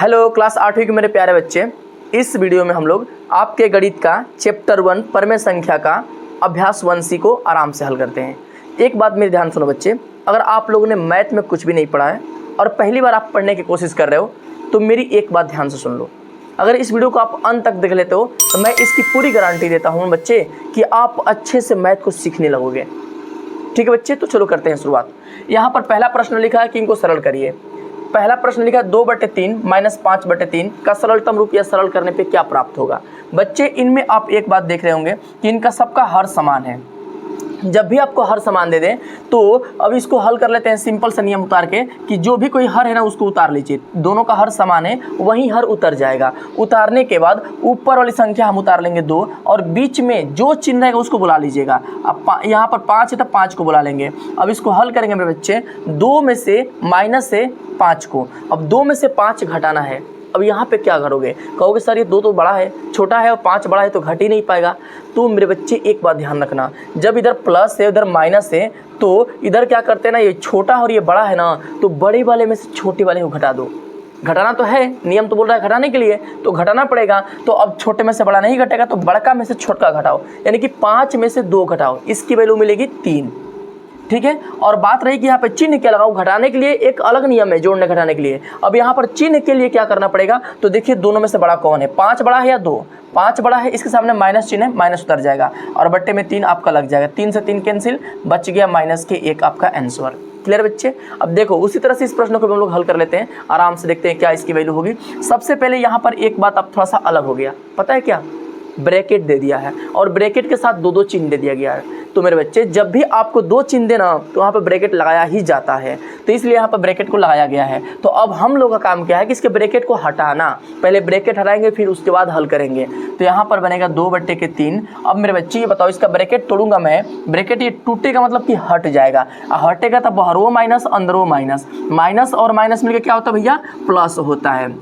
Hello class 8वीं के मेरे प्यारे बच्चे, इस वीडियो में हम लोग आपके गणित का चैप्टर 1 परमेय संख्या का अभ्यास 1C को आराम से हल करते हैं। एक बात मेरी ध्यान सुनो बच्चे, अगर आप लोगों ने मैथ में कुछ भी नहीं पढ़ा है और पहली बार आप पढ़ने की कोशिश कर रहे हो तो मेरी एक बात ध्यान से सुन लो। अगर इस वीडियो को आप अंत तक देख लेते हो तो मैं इसकी पूरी गारंटी देता हूँ बच्चे कि आप अच्छे से मैथ को सीखने लगोगे। ठीक है बच्चे, तो चलो करते हैं शुरुआत। यहाँ पर पहला प्रश्न लिखा है कि इनको सरल करिए। पहला प्रश्न लिखा 2/3 - 5/3 का सरलतम रूप या सरल करने पे क्या प्राप्त होगा। बच्चे इनमें आप एक बात देख रहे होंगे कि इनका सबका हर समान है। जब भी आपको हर समान दे दें तो अब इसको हल कर लेते हैं सिंपल सा नियम उतार के कि जो भी कोई हर है ना उसको उतार लीजिए। दोनों का हर समान है, वहीं हर उतर जाएगा। उतारने के बाद ऊपर वाली संख्या हम उतार लेंगे 2 और बीच में जो चिन्ह रहेगा उसको बुला लीजिएगा। अब यहाँ पर 5 है तो 5 को बुला लेंगे। अब इसको हल करेंगे मेरे बच्चे, 2 में से माइनस है 5 को। अब 2 में से 5 घटाना है। अब यहाँ पे क्या करोगे, कहोगे सर ये 2 तो बड़ा है, छोटा है और 5 बड़ा है तो घट ही नहीं पाएगा। तो मेरे बच्चे एक बात ध्यान रखना, जब इधर प्लस है उधर माइनस है तो इधर क्या करते हैं ना, ये छोटा और ये बड़ा है ना तो बड़े वाले में से छोटे वाले को घटा दो। घटाना तो है, नियम तो बोल रहा है घटाने के लिए, तो घटाना पड़ेगा। तो अब छोटे में से बड़ा नहीं घटेगा तो बड़का में से छोटा घटाओ, यानी कि 5 में से 2 घटाओ, इसकी वैल्यू मिलेगी 3। ठीक है। और बात रही कि यहाँ पे चिन्ह क्या लगाओ, घटाने के लिए एक अलग नियम है, जोड़ने घटाने के लिए। अब यहाँ पर चिन्ह के लिए क्या करना पड़ेगा, तो देखिए दोनों में से बड़ा कौन है, 5 बड़ा है या 2। 5 बड़ा है, इसके सामने माइनस चिन्ह है, माइनस उतर जाएगा और बट्टे में 3 आपका लग जाएगा। 3 से 3 कैंसिल, बच गया माइनस के 1 आपका आंसर। क्लियर बच्चे। अब देखो उसी तरह से इस प्रश्न को हम लोग हल कर लेते हैं, आराम से देखते हैं क्या इसकी वैल्यू होगी। सबसे पहले यहाँ पर एक बात अब थोड़ा सा अलग हो गया, पता है क्या, ब्रैकेट दे दिया है और ब्रैकेट के साथ 2-2 चिन्ह दे दिया गया है। तो मेरे बच्चे जब भी आपको 2 चिन्ह देना तो वहाँ पर ब्रैकेट लगाया ही जाता है, तो इसलिए यहाँ पर ब्रैकेट को लगाया गया है। तो अब हम लोग का काम क्या है कि इसके ब्रैकेट को हटाना, पहले ब्रैकेट हटाएंगे फिर उसके बाद हल करेंगे। तो यहाँ पर बनेगा 2/3। अब मेरे बच्चे ये बताओ, इसका ब्रैकेट तोड़ूंगा मैं, ब्रैकेट ये टूटेगा मतलब कि हट जाएगा। हटेगा तो बाहरों माइनस अंदरों माइनस, माइनस और माइनस मिलकर क्या होता है भैया, प्लस होता है।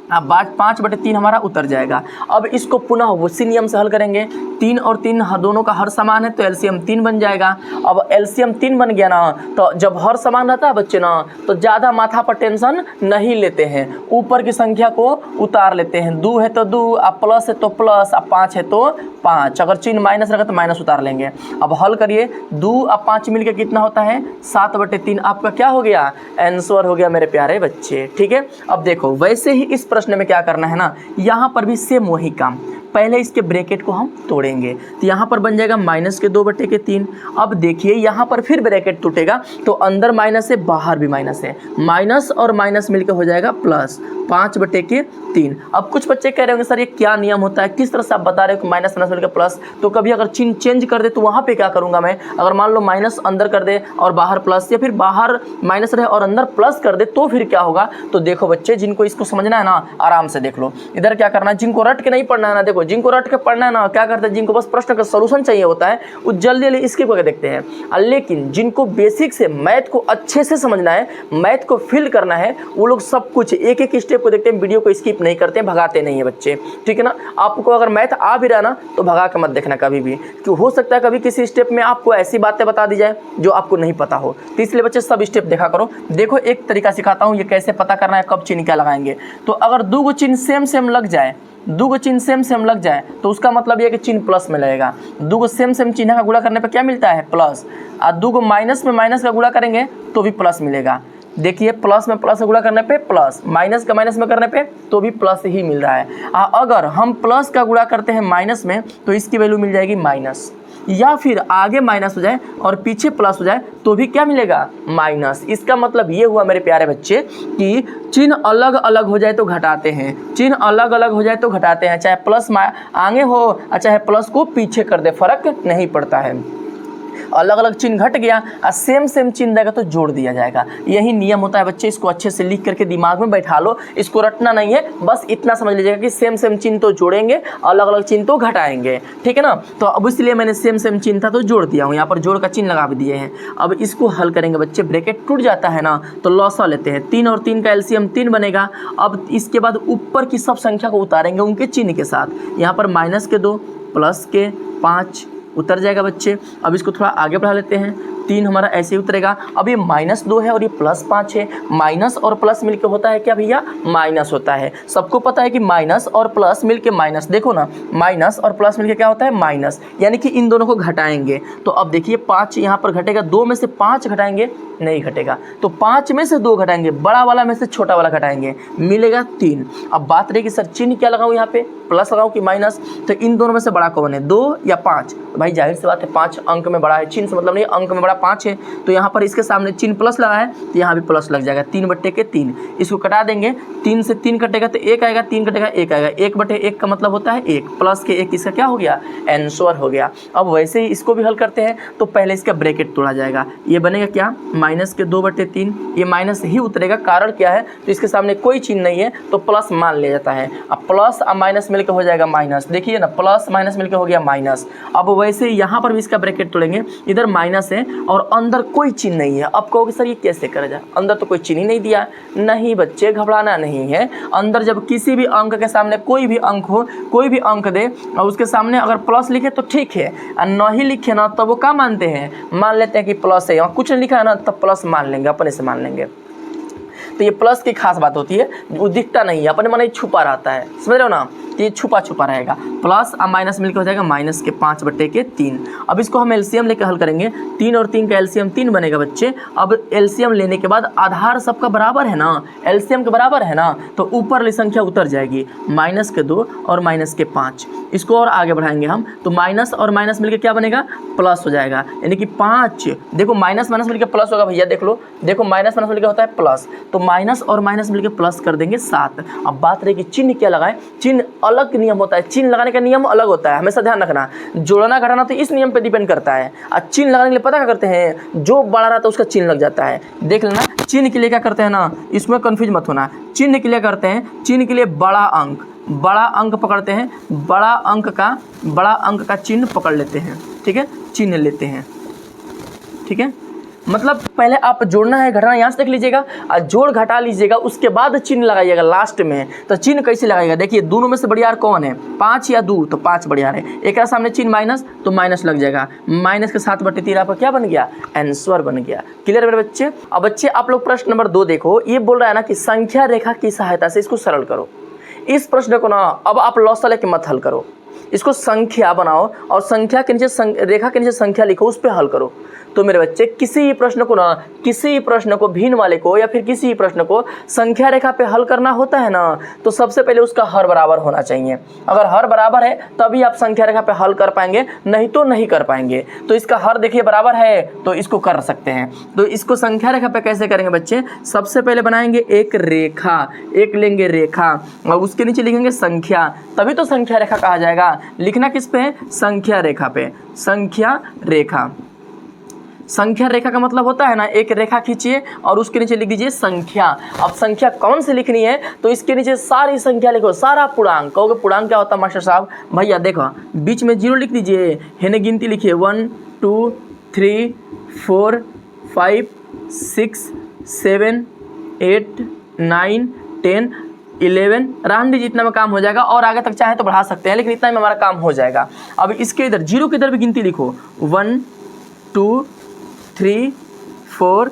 अब 5/3 हमारा उतर जाएगा। अब इसको पुनः उसी नियम से हल करेंगे। 3 और 3 दोनों का हर समान है तो एलसीएम 3 बन जाएगा। अब एलसीएम 3 बन गया ना, तो जब हर समान रहता है बच्चे ना तो ज़्यादा माथा पर टेंशन नहीं लेते हैं, ऊपर की संख्या को उतार लेते हैं। 2 है तो 2, अब प्लस है तो प्लस, अब 5 है तो 5, अगर चिन्ह माइनस रहेगा तो माइनस उतार लेंगे। अब हल करिए, 2 और 5 मिलकर कितना होता है, 7/3 आपका क्या हो गया, आंसर हो गया मेरे प्यारे बच्चे। ठीक है। अब देखो वैसे ही इस प्रश्न में क्या करना है ना, यहाँ पर भी सेम वही काम, पहले इसके ब्रैकेट को हम तोड़ेंगे। तो यहाँ पर बन जाएगा माइनस के 2/3। अब देखिए यहाँ पर फिर ब्रैकेट टूटेगा तो अंदर माइनस है बाहर भी माइनस है, माइनस और माइनस मिलकर हो जाएगा प्लस 5/3। अब कुछ बच्चे कह रहे होंगे सर ये क्या नियम होता है, किस तरह से आप बता रहे हो कि माइनस माइनस मिलकर प्लस, तो कभी अगर चिन्ह चेंज कर दे तो वहाँ पे क्या करूँगा मैं, अगर मान लो माइनस अंदर कर दे और बाहर प्लस, या फिर बाहर माइनस रहे और अंदर प्लस कर दे तो फिर क्या होगा। तो देखो बच्चे जिनको इसको समझना है ना आराम से देख लो, इधर क्या करना है, जिनको रट के नहीं पढ़ना है ना, देखो जिनको रट के पढ़ना है ना क्या करते हैं, जिनको बस प्रश्न का सॉल्यूशन चाहिए होता है वो जल्दी जल्दी स्किप करके देखते हैं। लेकिन जिनको बेसिक से मैथ को अच्छे से समझना है, मैथ को फील करना है, वो लोग सब कुछ एक एक स्टेप को देखते हैं, वीडियो को स्किप नहीं करते हैं, भगाते नहीं है बच्चे। ठीक है ना। आपको अगर मैथ आ भी रहा ना तो भगा के मत देखना कभी भी, क्यों हो सकता है कभी किसी स्टेप में आपको ऐसी बातें बता दी जाए जो आपको नहीं पता हो। तो इसलिए बच्चे सब स्टेप देखा करो। देखो एक तरीका सिखाता हूँ, ये कैसे पता करना है कब चिन्ह क्या लगाएंगे। तो अगर 2 चिन्ह सेम लग जाए, 2 चिन्ह सेम लग जाए तो उसका मतलब यह कि चिन्ह प्लस में लगेगा। 2 सेम चिन्ह का गुणा करने पर क्या मिलता है, प्लस। और 2 माइनस में माइनस का गुणा करेंगे तो भी प्लस मिलेगा। देखिए प्लस में प्लस का गुणा करने पे प्लस, माइनस का माइनस में करने पे तो भी प्लस ही मिल रहा है। अगर हम प्लस का गुणा करते हैं माइनस में तो इसकी वैल्यू मिल जाएगी माइनस, या फिर आगे माइनस हो जाए और पीछे प्लस हो जाए तो भी क्या मिलेगा, माइनस। इसका मतलब ये हुआ मेरे प्यारे बच्चे कि चिन्ह अलग अलग हो जाए तो घटाते हैं, चिन्ह अलग अलग हो जाए तो घटाते हैं, चाहे प्लस आगे हो और चाहे प्लस को पीछे कर दे, फर्क नहीं पड़ता है। अलग अलग चिन्ह घट गया और सेम चिन्ह देगा तो जोड़ दिया जाएगा। यही नियम होता है बच्चे, इसको अच्छे से लिख करके दिमाग में बैठा लो, इसको रटना नहीं है, बस इतना समझ लीजिएगा कि सेम चिन्ह तो जोड़ेंगे, अलग अलग चिन्ह तो घटाएंगे। ठीक है ना। तो अब इसलिए मैंने सेम चिन्ह था तो जोड़ दिया हूँ, यहाँ पर जोड़ का चिन्ह लगा भी दिए हैं। अब इसको हल करेंगे बच्चे, ब्रैकेट टूट जाता है ना तो लॉसा लेते हैं, 3 और 3 का एलसीएम 3 बनेगा। अब इसके बाद ऊपर की सब संख्या को उतारेंगे उनके चिन्ह के साथ, यहाँ पर माइनस के 2 प्लस के 5 उतर जाएगा बच्चे। अब इसको थोड़ा आगे बढ़ा लेते हैं, 3 हमारा ऐसे ही उतरेगा। अब ये -2 है और ये +5 है, माइनस और प्लस मिलके होता है क्या भैया, माइनस होता है। सबको पता है कि माइनस और प्लस मिलके माइनस, देखो ना माइनस और प्लस मिलके क्या होता है, माइनस, यानी कि इन दोनों को घटाएंगे। तो अब देखिए 5 यहाँ पर घटेगा, 2 में से 5 घटाएंगे, नहीं घटेगा। तो 5 में से 2 घटाएंगे, बड़ा वाला में से छोटा वाला घटाएंगे, मिलेगा 3। अब बात रही कि सर चिन्ह क्या लगाऊं, यहाँ पे प्लस लगाऊं कि माइनस, तो इन दोनों में से बड़ा कौन है, 2 या 5? भाई जाहिर सी बात है 5 अंक में बड़ा है, चिन्ह से मतलब नहीं, अंक में बड़ा 5 है। तो यहाँ पर इसके सामने चिन्ह प्लस लगा है तो यहाँ भी प्लस लग जाएगा, 3/3। इसको कटा देंगे, 3 से 3 कटेगा तो 1 आएगा, 3 कटेगा 1 आएगा, 1/1 का मतलब होता है 1, प्लस के 1 इसका क्या हो गया, आंसर हो गया। अब वैसे ही इसको भी हल करते हैं, तो पहले इसका ब्रैकेट तोड़ा जाएगा, ये बनेगा क्या, -2/3, ये माइनस ही उतरेगा, कारण क्या है, तो इसके सामने कोई चिन्ह नहीं है तो प्लस मान लिया जाता है। अब प्लस और माइनस मिलकर हो जाएगा माइनस, देखिए ना प्लस माइनस मिलकर हो गया माइनस। अब वैसे यहाँ पर भी इसका ब्रैकेट तोड़ेंगे, इधर माइनस है और अंदर कोई चिन्ह नहीं है। अब कहोगे सर ये कैसे करा जाए, अंदर तो कोई चिन्ह ही नहीं दिया। नहीं बच्चे, घबराना नहीं है। अंदर जब किसी भी अंक के सामने कोई भी अंक हो, कोई भी अंक दे और उसके सामने अगर प्लस लिखे तो ठीक है, और नहीं लिखे ना तब वो क्या मानते हैं, मान लेते हैं कि प्लस है, कुछ नहीं लिखा है ना तब प्लस मान लेंगे, अपने से मान लेंगे। तो ये प्लस की खास बात होती है, वो दिखता नहीं है, अपने मन में छुपा रहता है, समझ रहे हो ना, तो ये छुपा छुपा रहेगा। प्लस और माइनस मिलकर हो जाएगा -5/3। अब इसको हम एलसीएम लेकर हल करेंगे, 3 और 3 का एलसीएम 3 बनेगा बच्चे। अब एलसीएम लेने के बाद आधार सबका बराबर है ना, एलसीएम के बराबर है ना, तो ऊपर वाली संख्या उतर जाएगी, -2 और -5। इसको और आगे बढ़ाएंगे हम, तो माइनस और माइनस मिलकर क्या बनेगा, प्लस हो जाएगा, यानी कि 5। देखो माइनस माइनस मिलकर प्लस होगा भैया, देख लो, देखो माइनस माइनस मिलकर होता है प्लस, तो माइनस और माइनस मिलकर प्लस कर देंगे 7। अब बात रही कि चिन्ह क्या लगाएं, चिन्ह अलग नियम होता है, चिन्ह लगाने का नियम अलग होता है, हमेशा ध्यान रखना। जोड़ना घटाना तो इस नियम पे डिपेंड करता है, और चिन्ह लगाने के लिए पता क्या करते हैं, जो बड़ा रहता है उसका चिन्ह लग जाता है। देख लेना, चिन्ह के लिए क्या करते हैं ना, इसमें कंफ्यूज मत होना। चिन्ह के लिए करते हैं, चिन्ह के लिए बड़ा अंक पकड़ते हैं, बड़ा अंक का चिन्ह पकड़ लेते हैं, ठीक है, चिन्ह लेते हैं, ठीक है। मतलब पहले आप जोड़ना है घटाना यहाँ से देख लीजिएगा, और जोड़ घटा लीजिएगा, उसके बाद चिन्ह लगाइएगा लास्ट में। तो चिन्ह कैसे लगाइएगा, देखिए दोनों में से बढ़ियार कौन है, 5 या 2, तो 5 बढ़ियार है। एक सामने चिन्ह माइनस, तो माइनस लग जाएगा, माइनस के 7/3 आपका क्या बन गया, आंसर बन गया। क्लियर मेरे बच्चे। अब बच्चे आप लोग प्रश्न नंबर 2 देखो, ये बोल रहा है ना कि संख्या रेखा की सहायता से इसको सरल करो। इस प्रश्न को ना अब आप लॉस लेके मत हल करो, इसको संख्या बनाओ और संख्या के नीचे रेखा के नीचे संख्या लिखो, उस पर हल करो। तो मेरे बच्चे किसी प्रश्न को भिन्न वाले को या फिर किसी प्रश्न को संख्या रेखा पे हल करना होता है ना, तो सबसे पहले उसका हर बराबर होना चाहिए। अगर हर बराबर है तभी आप संख्या रेखा पे हल कर पाएंगे, नहीं तो नहीं कर पाएंगे। तो इसका हर देखिए बराबर है तो इसको कर सकते हैं। तो इसको संख्या रेखा पे कैसे करेंगे बच्चे, सबसे पहले बनाएंगे एक रेखा, एक लेंगे रेखा और उसके नीचे लिखेंगे संख्या, तभी तो संख्या रेखा कहा जाएगा। लिखना किस पे है, संख्या रेखा पे, संख्या रेखा। संख्या रेखा का मतलब होता है ना, एक रेखा खींचिए और उसके नीचे लिख दीजिए संख्या। अब संख्या कौन सी लिखनी है, तो इसके नीचे सारी संख्या लिखो, सारा पूर्णांक। कहोगे पूर्णांक क्या होता है मास्टर साहब, भैया देखो बीच में 0 लिख दीजिए, हेने गिनती लिखिए 1 2 3 4 5 6 7 8 9 10 11, रहने दीजिए, इतना में काम हो जाएगा। और आगे तक चाहे तो बढ़ा सकते हैं, लेकिन इतना में हमारा काम हो जाएगा। अब इसके इधर 0 के इधर भी गिनती लिखो, 1 2 3 4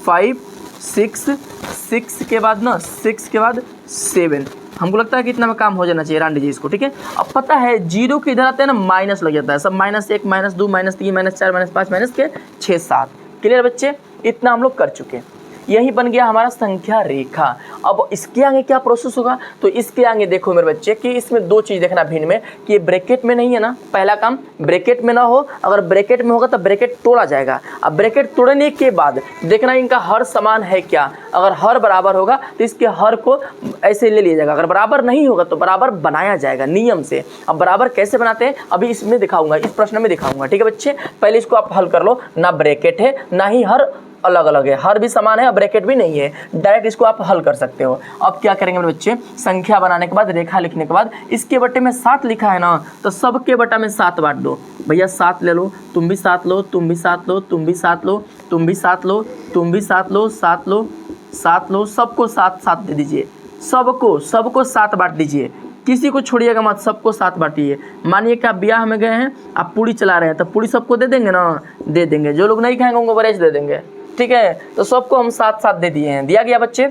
5 6 के बाद ना 6 के बाद 7। हमको लगता है कि इतना में काम हो जाना चाहिए, रांडी जी इसको, ठीक है। अब पता है 0 के इधर आते हैं ना माइनस लग जाता है, सब -1 -2 -3 -4 -5 -6 7। क्लियर बच्चे, इतना हम लोग कर चुके। यही बन गया हमारा संख्या रेखा। अब इसके आगे क्या प्रोसेस होगा, तो इसके आगे देखो मेरे बच्चे कि इसमें 2 चीज़ देखना भिन्न में, कि ये ब्रैकेट में नहीं है ना, पहला काम ब्रैकेट में ना हो, अगर ब्रैकेट में होगा तो ब्रैकेट तोड़ा जाएगा। अब ब्रैकेट तोड़ने के बाद देखना इनका हर समान है क्या, अगर हर बराबर होगा तो इसके हर को ऐसे ले लिया जाएगा, अगर बराबर नहीं होगा तो बराबर बनाया जाएगा नियम से। अब बराबर कैसे बनाते हैं अभी इसमें दिखाऊंगा, इस प्रश्न में दिखाऊंगा, ठीक है बच्चे। पहले इसको आप हल कर लो, ना ब्रैकेट है ना ही हर अलग अलग है, हर भी समान है और ब्रैकेट भी नहीं है, डायरेक्ट इसको आप हल कर सकते हो। अब क्या करेंगे मेरे बच्चे, संख्या बनाने के बाद रेखा लिखने के बाद इसके बट्टे में 7 लिखा है ना, तो सबके बट्टा में 7 बांट दो। भैया 7 ले लो, तुम भी 7 लो, तुम भी 7 लो, तुम भी 7 लो, तुम भी 7 लो, तुम भी 7 लो, 7 लो, 7 लो, सबको 7 7 दे दीजिए, सबको 7 बांट दीजिए। किसी को छोड़िएगा मत, सबको साथ बांटिए। मानिए कि आप ब्याह में गए हैं, आप पूड़ी चला रहे हैं, तो पूड़ी सबको दे देंगे ना, दे देंगे। जो लोग नहीं खाएंगे उनको बरेच दे देंगे, ठीक है। तो सबको हम साथ साथ दे दिए हैं, दिया गया बच्चे।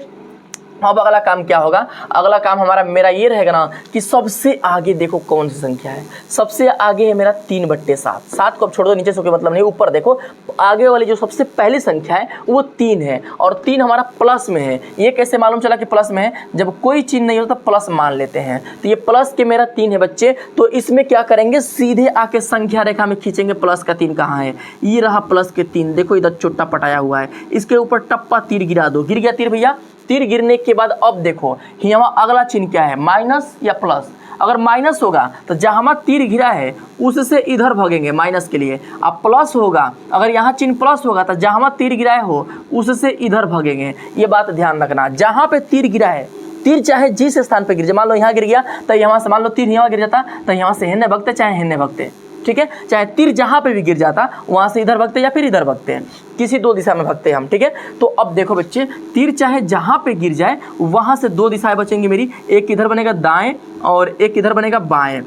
अब अगला काम क्या होगा, अगला काम हमारा मेरा ये रहेगा ना कि सबसे आगे देखो कौन सी संख्या है, सबसे आगे है मेरा 3/7। 7 को अब छोड़ दो, नीचे से कोई मतलब नहीं, ऊपर देखो आगे वाली जो सबसे पहली संख्या है वो 3 है, और 3 हमारा प्लस में है। ये कैसे मालूम चला कि प्लस में है, जब कोई चिन्ह नहीं होता प्लस मान लेते हैं। तो ये प्लस के मेरा 3 है बच्चे, तो इसमें क्या करेंगे, सीधे आके संख्या रेखा में खींचेंगे। प्लस का 3 कहाँ है, ये रहा प्लस के 3, देखो इधर चोटा पटाया हुआ है, इसके ऊपर टप्पा तीर गिरा दो। गिर गया तीर भैया, तीर गिरने के बाद अब देखो यहाँ अगला चिन्ह क्या है, माइनस या प्लस। अगर माइनस होगा तो जहाँ तीर गिरा है उससे इधर भागेंगे माइनस के लिए। अब प्लस होगा, अगर यहाँ चिन्ह प्लस होगा तो जहाँ तीर गिराए हो उससे इधर भागेंगे। ये बात ध्यान रखना, जहाँ पे तीर गिरा है, तीर चाहे जिस स्थान पे गिर जाए, मान लो यहाँ गिर गया तो यहाँ से, मान लो तीर यहाँ गिर जाता तो यहाँ से हेन्ने भगते चाहे हेन्ने भगते, ठीक है। चाहे तीर जहाँ पे भी गिर जाता वहाँ से इधर भगते या फिर इधर भगते हैं, किसी 2 दिशा में भगते हैं हम, ठीक है। तो अब देखो बच्चे, तीर चाहे जहाँ पे गिर जाए वहाँ से 2 दिशाएं बचेंगी मेरी, एक इधर बनेगा दाएं और एक इधर बनेगा बाएं।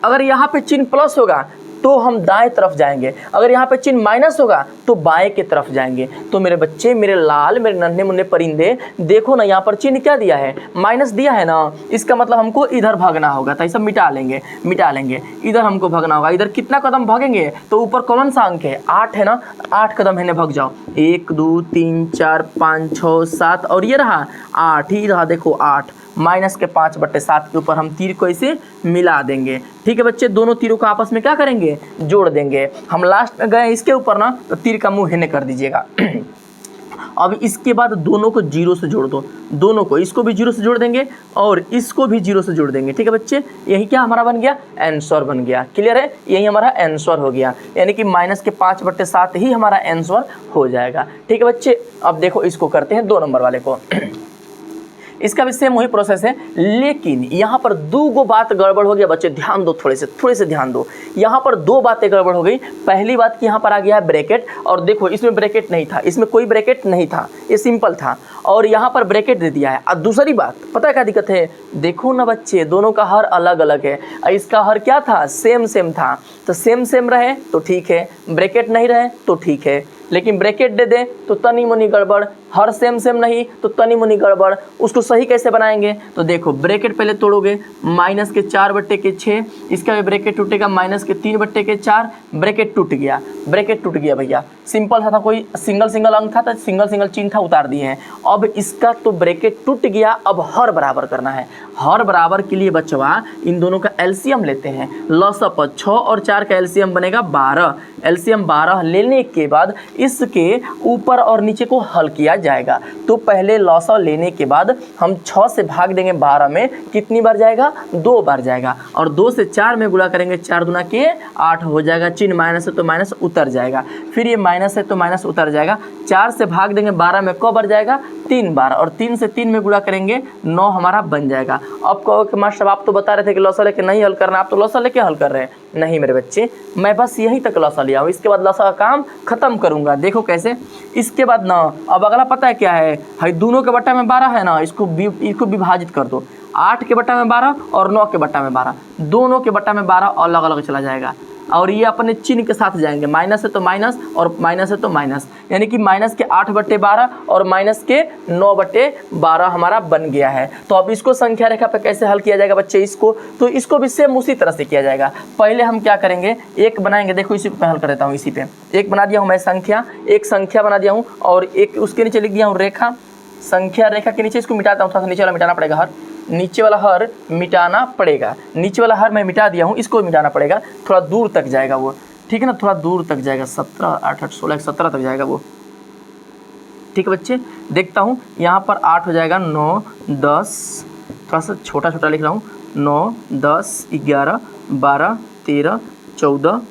अगर यहाँ पे चिन्ह प्लस होगा तो हम दाएं तरफ जाएंगे, अगर यहाँ पे चिन्ह माइनस होगा तो बाएं की तरफ जाएंगे। तो मेरे बच्चे, मेरे लाल, मेरे नन्हे मुन्ने परिंदे, देखो ना यहाँ पर चिन्ह क्या दिया है, माइनस दिया है ना, इसका मतलब हमको इधर भागना होगा। तो ये सब मिटा लेंगे, मिटा लेंगे, इधर हमको भागना होगा। इधर कितना कदम भागेंगे, तो ऊपर कौन सा अंक है, 8 है ना, 8 कदम है, भाग जाओ। 1 2 3 4 5 6 7 और ये रहा 8 ही रहा, देखो 8। माइनस के 5/7 के ऊपर हम तीर को इसे मिला देंगे, ठीक है बच्चे। दोनों तीरों को आपस में क्या करेंगे, जोड़ देंगे। हम लास्ट में गए इसके ऊपर ना, तो तीर का मुंह हिने कर दीजिएगा। अब इसके बाद दोनों को 0 से जोड़ दो, दोनों को, इसको भी 0 से जोड़ देंगे और इसको भी 0 से जोड़ देंगे, ठीक है बच्चे। यही क्या हमारा बन गया, आंसर बन गया। क्लियर है, यही हमारा आंसर हो गया, यानी कि माइनस के 5/7 ही हमारा आंसर हो जाएगा, ठीक है बच्चे। अब देखो इसको करते हैं 2 नंबर वाले को। इसका भी सेम वही प्रोसेस है, लेकिन यहाँ पर 2 बात गड़बड़ हो गया बच्चे, ध्यान दो, थोड़े से ध्यान दो। यहाँ पर 2 बातें गड़बड़ हो गई। पहली बात कि यहाँ पर आ गया है ब्रैकेट, और देखो इसमें ब्रैकेट नहीं था, इसमें कोई ब्रैकेट नहीं था, ये सिंपल था, और यहाँ पर ब्रैकेट दे दिया है। और दूसरी बात पता है क्या दिक्कत है, देखो ना बच्चे, दोनों का हर अलग अलग है, इसका हर क्या था, सेम था। तो सेम रहे तो ठीक है, ब्रैकेट नहीं रहे तो ठीक है, लेकिन ब्रैकेट दे दे तो तनी मुनी गड़बड़, हर सेम नहीं तो तनी मुनी गड़बड़। उसको सही कैसे बनाएंगे, तो देखो ब्रैकेट पहले तोड़ोगे, माइनस के 4/6, इसका भी ब्रैकेट टूटेगा, माइनस के 3/4, ब्रैकेट टूट गया, ब्रैकेट टूट गया भैया। सिंपल सा था, कोई सिंगल अंक था तो सिंगल चिन्ह था, उतार दिए हैं। अब इसका तो ब्रैकेट टूट गया, अब हर बराबर करना है। हर बराबर के लिए बच्चवा इन दोनों का एलसीएम लेते हैं। लसअप 6 और 4 का एलसीएम बनेगा 12। एलसीएम 12 लेने के बाद इसके ऊपर और नीचे को हल किया जाएगा। तो पहले लॉसा लेने के बाद हम 6 से भाग देंगे 12 में, कितनी बार जाएगा, 2 बार जाएगा, और 2 से 4 में गुणा करेंगे, 4 दूना के 8 हो जाएगा। चिन्ह माइनस है तो माइनस उतर जाएगा, फिर ये माइनस है तो माइनस उतर जाएगा। 4 से भाग देंगे 12 में, कब बार जाएगा, 3 बार, और 3 से 3 में गुणा करेंगे 9 हमारा बन जाएगा। अब कहो कि मास्टर आप तो बता रहे थे कि लॉसा लेके नहीं हल करना, आप तो लॉसा लेके हल कर रहे हैं। नहीं मेरे बच्चे, मैं बस यहीं तक लॉसा लिया हूँ, इसके बाद लॉसा का काम खत्म करूँगा। देखो कैसे, इसके बाद ना अब अगला पता है क्या है, भाई दोनों के बट्टा में 12 है ना, इसको विभाजित कर दो। 8 के बट्टा में 12 और 9 के बट्टा में 12, दोनों के बट्टा में 12 अलग अलग चला जाएगा, और ये अपने चिन्ह के साथ जाएंगे। माइनस है तो माइनस और माइनस है तो माइनस, यानी कि माइनस के 8/12 और माइनस के 9/12 हमारा बन गया है। तो अब इसको संख्या रेखा पे कैसे हल किया जाएगा बच्चे, इसको तो इसको भी सेम उसी तरह से किया जाएगा। पहले हम क्या करेंगे, एक बनाएंगे, देखो इसी पे हल कर देता हूँ। इसी पे एक बना दिया हूँ मैं संख्या, एक संख्या बना दिया हूँ, और एक उसके नीचे लिख दिया हूँ रेखा। संख्या रेखा के नीचे इसको मिटाता हूँ, थोड़ा सा नीचे वाला मिटाना पड़ेगा, हर नीचे वाला हर मिटाना पड़ेगा। नीचे वाला हर मैं मिटा दिया हूँ, इसको मिटाना पड़ेगा, थोड़ा दूर तक जाएगा वो, ठीक है ना, थोड़ा दूर तक जाएगा, 17 8 8 16 17 तक जाएगा वो, ठीक है बच्चे। देखता हूँ यहाँ पर 8 हो जाएगा, 9 10, थोड़ा सा छोटा छोटा लिख रहा हूँ, 9 10 11 12 13 14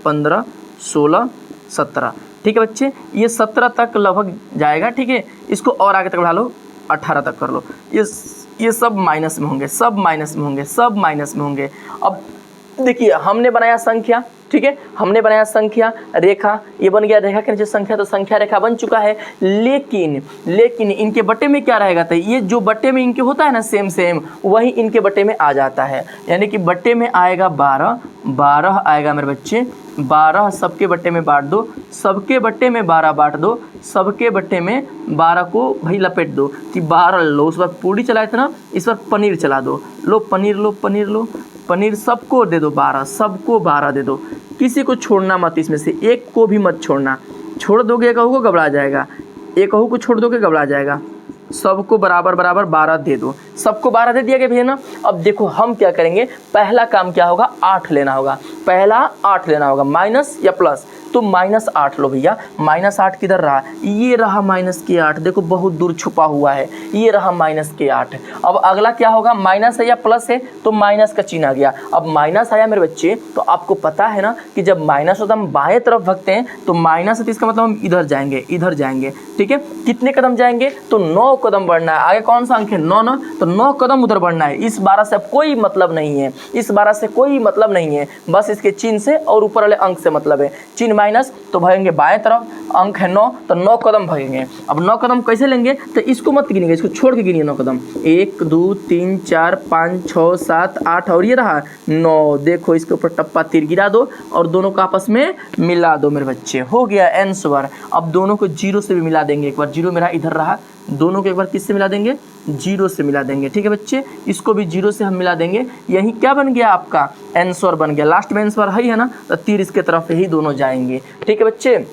15 16 17, ठीक है बच्चे। ये 17 तक लगभग जाएगा, ठीक है। इसको और आगे तक बढ़ा लो, 18 तक कर लो। ये सब माइनस में होंगे, सब माइनस में होंगे, सब माइनस में होंगे। अब देखिए हमने बनाया संख्या, ठीक है, हमने बनाया संख्या रेखा, ये बन गया रेखा के नीचे संख्या, तो संख्या रेखा बन चुका है। लेकिन इनके बटे में क्या रहेगा, तो ये जो बटे में इनके होता है ना सेम वही इनके बटे में आ जाता है, यानी कि बटे में आएगा 12 आएगा मेरे बच्चे 12, सबके बटे में बांट दो, सबके बटे में 12 बांट दो, सबके बटे में 12 को भाई लपेट दो कि 12 लो। उस बार पूड़ी चलाए थे ना, इस बार पनीर चला दो, लो पनीर सबको दे दो 12, सबको 12 दे दो, किसी को छोड़ना मत, इसमें से एक को भी मत छोड़ना। छोड़ दोगे एक को गड़बड़ा जाएगा, एक को छोड़ दोगे गड़बड़ा जाएगा। सबको बराबर 12 दे दो, सबको 12 दे दिया गया भैया ना। अब देखो हम क्या करेंगे, पहला काम क्या होगा, 8 लेना होगा, पहला 8 लेना होगा, माइनस या प्लस, तो -8 लो भैया। -8 किधर रहा, ये रहा -8, देखो बहुत दूर छुपा हुआ है, ये रहा -8। अब अगला क्या होगा, माइनस है या प्लस है, तो माइनस का चिन्ह आ गया। अब माइनस आया मेरे बच्चे, तो आपको पता है ना कि जब माइनस होता है हम बाएं तरफ भगते हैं, तो माइनस है तो इसका मतलब हम इधर जाएंगे, ठीक है। कितने कदम जाएंगे, तो 9 कदम बढ़ना है। आगे कौन सा अंक है, 9 ना, तो 9 कदम उधर बढ़ना है। इस 12 से कोई मतलब नहीं है, इस 12 से कोई मतलब नहीं है, बस इसके चिन्ह से और ऊपर वाले अंक से मतलब है। चिन्ह माइनस तो भागेंगे बाएं तरफ, अंक है 9, तो 9 कदम भागेंगे। अब 9 कदम कैसे लेंगे, तो इसको मत गिनेंगे, इसको छोड़ के गिनिए 9 कदम। 1 2 3 4 5 6 7 8 और ये रहा 9। देखो इसके ऊपर टप्पा तीर गिरा दो और दोनों को आपस में मिला दो मेरे बच्चे, हो गया आंसर। अब दोनों को 0 से भी मिला देंगे, एक बार 0 मेरा इधर रहा, दोनों को एक बार किससे मिला देंगे, 0 से मिला देंगे, ठीक है बच्चे। इसको भी 0 से हम मिला देंगे, यही क्या बन गया आपका आंसर बन गया। लास्ट में आंसर है ना, तो तीर इसके तरफ ही दोनों जाएंगे, ठीक है बच्चे।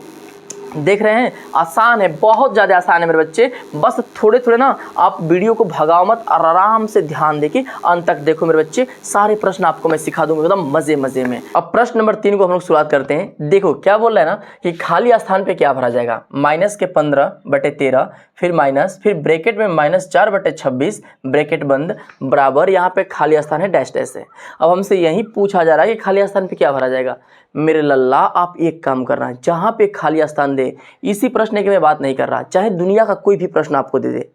देख रहे हैं, आसान है, बहुत ज़्यादा आसान है मेरे बच्चे। बस थोड़े ना आप वीडियो को भगाओ मत, आराम से ध्यान देके अंत तक देखो मेरे बच्चे। सारे प्रश्न आपको मैं सिखा दूंगा एकदम मजे में। अब प्रश्न नंबर 3 को हम लोग शुरुआत करते हैं। देखो क्या बोल रहा है ना कि खाली स्थान पे क्या भरा जाएगा, -15/13, फिर माइनस, फिर ब्रैकेट में -4/26 ब्रैकेट बंद, बराबर यहाँ पे खाली स्थान है डैश है। अब हमसे यही पूछा जा रहा है कि खाली स्थान पे क्या भरा जाएगा। मेरे लल्ला आप एक काम करना, जहाँ पे खाली स्थान दे, इसी प्रश्न की मैं बात नहीं कर रहा, चाहे दुनिया का कोई भी प्रश्न आपको दे दे,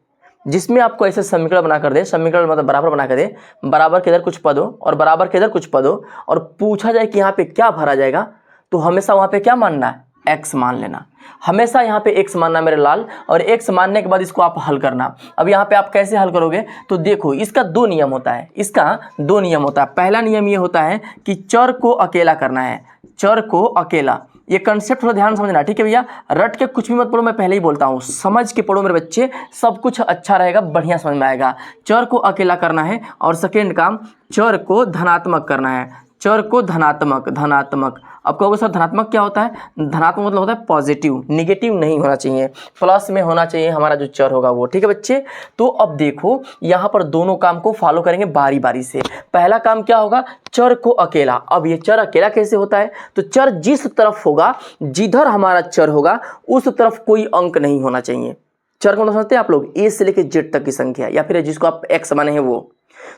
जिसमें आपको ऐसे समीकरण बना कर दे, समीकरण मतलब बराबर बना कर दे, बराबर के इधर कुछ पद हो और बराबर के इधर कुछ पद हो, और पूछा जाए कि यहाँ पे क्या भरा जाएगा, तो हमेशा वहाँ पे क्या मानना है, x मान लेना। हमेशा यहाँ पे x मानना मेरे लाल, और x मानने के बाद इसको आप हल करना। अब यहाँ पे आप कैसे हल करोगे, तो देखो इसका 2 नियम होता है, पहला नियम ये होता है कि चर को अकेला करना है, चर को अकेला। ये कंसेप्ट थोड़ा ध्यान समझना, ठीक है भैया। रट के कुछ भी मत पढ़ो, मैं पहले ही बोलता हूँ, समझ के पढ़ो मेरे बच्चे, सब कुछ अच्छा रहेगा, बढ़िया समझ में आएगा। चर को अकेला करना है, और सेकेंड काम चर को धनात्मक करना है, चर को धनात्मक। अब कहोगे सर धनात्मक क्या होता है, धनात्मक मतलब होता है पॉजिटिव, निगेटिव नहीं होना चाहिए, प्लस में होना चाहिए हमारा जो चर होगा वो, ठीक है बच्चे। तो अब देखो यहाँ पर दोनों काम को फॉलो करेंगे बारी बारी से। पहला काम क्या होगा, चर को अकेला। अब ये चर अकेला कैसे होता है, तो चर जिस तरफ होगा, जिधर हमारा चर होगा उस तरफ कोई अंक नहीं होना चाहिए। चर को समझते हैं आप लोग, ए से लेकर जेड तक की संख्या, या फिर जिसको आप एक्स माने हैं वो,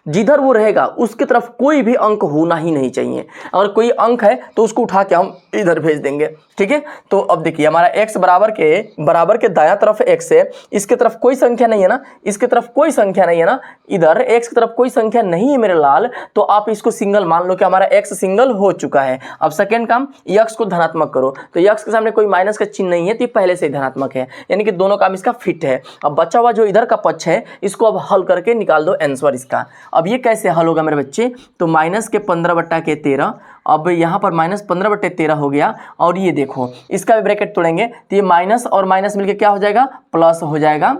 जिधर वो रहेगा उसकी तरफ कोई भी अंक होना ही नहीं चाहिए। अगर कोई अंक है तो उसको उठा के हम इधर भेज देंगे, ठीक है। तो अब देखिए हमारा x बराबर के दायां तरफ x है, इसके तरफ कोई संख्या नहीं है ना, इसके तरफ कोई संख्या नहीं है ना, इधर x की तरफ कोई संख्या नहीं है मेरे लाल, तो आप इसको सिंगल मान लो कि हमारा x सिंगल हो चुका है। अब सेकेंड काम, x को धनात्मक करो, तो x के सामने कोई माइनस का चिन्ह नहीं है, तो ये पहले से ही धनात्मक है, यानी कि दोनों काम इसका फिट है। अब बचा हुआ जो इधर का पक्ष है, इसको अब हल करके निकाल दो आंसर इसका। अब ये कैसे हल होगा मेरे बच्चे, तो -15/13, अब यहाँ पर -15/13 हो गया, और ये देखो इसका भी ब्रैकेट तोड़ेंगे तो ये माइनस और माइनस मिलके क्या हो जाएगा, प्लस हो जाएगा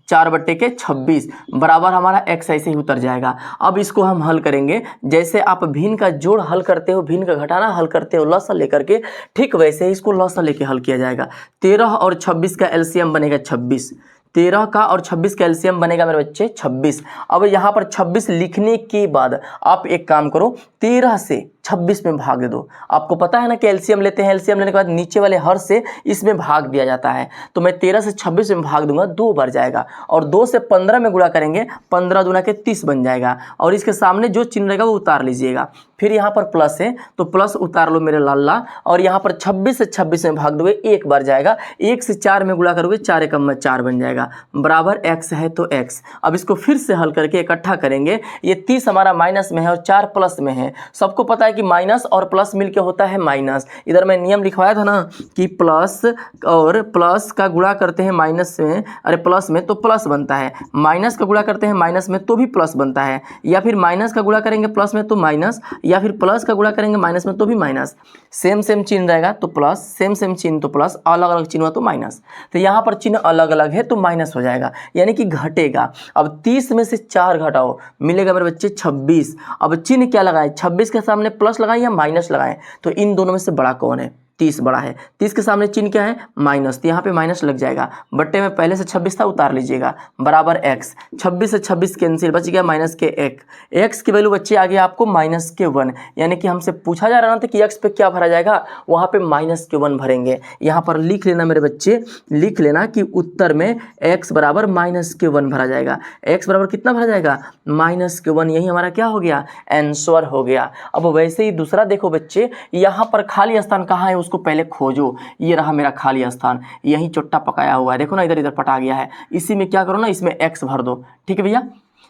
4/26, बराबर हमारा x ऐसे ही उतर जाएगा। अब इसको हम हल करेंगे, जैसे आप भिन्न का जोड़ हल करते हो, भिन्न का घटाना हल करते हो लसा लेकर के, ठीक वैसे ही इसको लसा लेके हल किया जाएगा। 13 और 26 का एलसीएम बनेगा 26, 13 का और 26 का एलसीएम बनेगा मेरे बच्चे 26। अब यहाँ पर 26 लिखने के बाद आप एक काम करो, 13 से 26 में भाग दे दो। आपको पता है ना कि एलसीएम लेते हैं, एलसीएम लेने के बाद नीचे वाले हर से इसमें भाग दिया जाता है, तो मैं 13 से 26 में भाग दूंगा, 2 बार जाएगा, और 2 से 15 में गुणा करेंगे, 15 दूना के 30 बन जाएगा, और इसके सामने जो चिन्ह रहेगा वो उतार लीजिएगा। फिर यहाँ पर प्लस है तो प्लस उतार लो मेरे लाला, और यहाँ पर 26 से 26 में भाग दोगे, 1 बार जाएगा, 1 से 4 में गुणा करोगे, 4 एकम में 4 बन जाएगा, बराबर x है तो x। अब इसको फिर से हल करके इकट्ठा करेंगे, ये 30 हमारा माइनस में है और 4 प्लस में है। सबको पता है है कि माइनस और प्लस मिलके होता है माइनस। इधर मैं नियम लिखवाया था ना कि प्लस और प्लस का गुणा करते हैं माइनस में, अरे प्लस में तो प्लस बनता है, माइनस का गुणा करते हैं माइनस में तो भी प्लस बनता है, या फिर माइनस का गुणा करेंगे प्लस में तो माइनस, या फिर प्लस का गुणा करेंगे माइनस में तो भी माइनस। सेम सेम चिन्ह रहेगा तो प्लस, सेम सेम चिन्ह तो प्लस, अलग अलग चिन्ह हुआ तो माइनस। तो यहाँ पर चिन्ह अलग अलग है तो माइनस हो जाएगा, यानी कि घटेगा। अब 30 में से 4 घटाओ, मिलेगा मेरे बच्चे 26। अब चिन्ह क्या लगाएं, 26 के सामने प्लस लगाएं या माइनस लगाएं, तो इन दोनों में से बड़ा कौन है, 30 बड़ा है। 30 के सामने चिन्ह क्या है, माइनस, तो यहाँ पे माइनस लग जाएगा। बट्टे में पहले से 26 था, उतार लीजिएगा, बराबर x। 26 से 26 कैंसिल, बच गया माइनस के 1। x की वैल्यू बच्चे आ गया आपको माइनस के 1, यानी कि हमसे पूछा जा रहा था कि x पे क्या भरा जाएगा, वहाँ पे माइनस के 1 भरेंगे। यहाँ पर लिख लेना मेरे बच्चे, लिख लेना कि उत्तर में x बराबर माइनस के 1 भरा जाएगा। x बराबर कितना भरा जाएगा, माइनस के 1, यही हमारा क्या हो गया, आंसर हो गया। अब वैसे ही दूसरा देखो बच्चे, यहाँ पर खाली स्थान कहाँ है उसको पहले खोजो। ये रहा मेरा खाली स्थान, यही चुट्टा पकाया हुआ है, देखो ना इधर इधर पटा गया है। इसी में क्या करो ना, इसमें x भर दो, ठीक है भैया।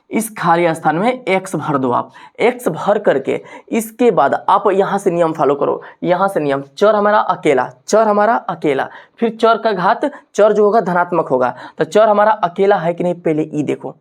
इस खाली स्थान में x भर दो आप, x भर करके इसके बाद आप यहाँ से नियम फॉलो करो, यहाँ से नियम, चर हमारा अकेला, चर हमारा अकेला, फिर चर का घात, चर जो होगा धनात्मक होगा, तो चर हमारा अकेला है कि नहीं पहले ई देखो।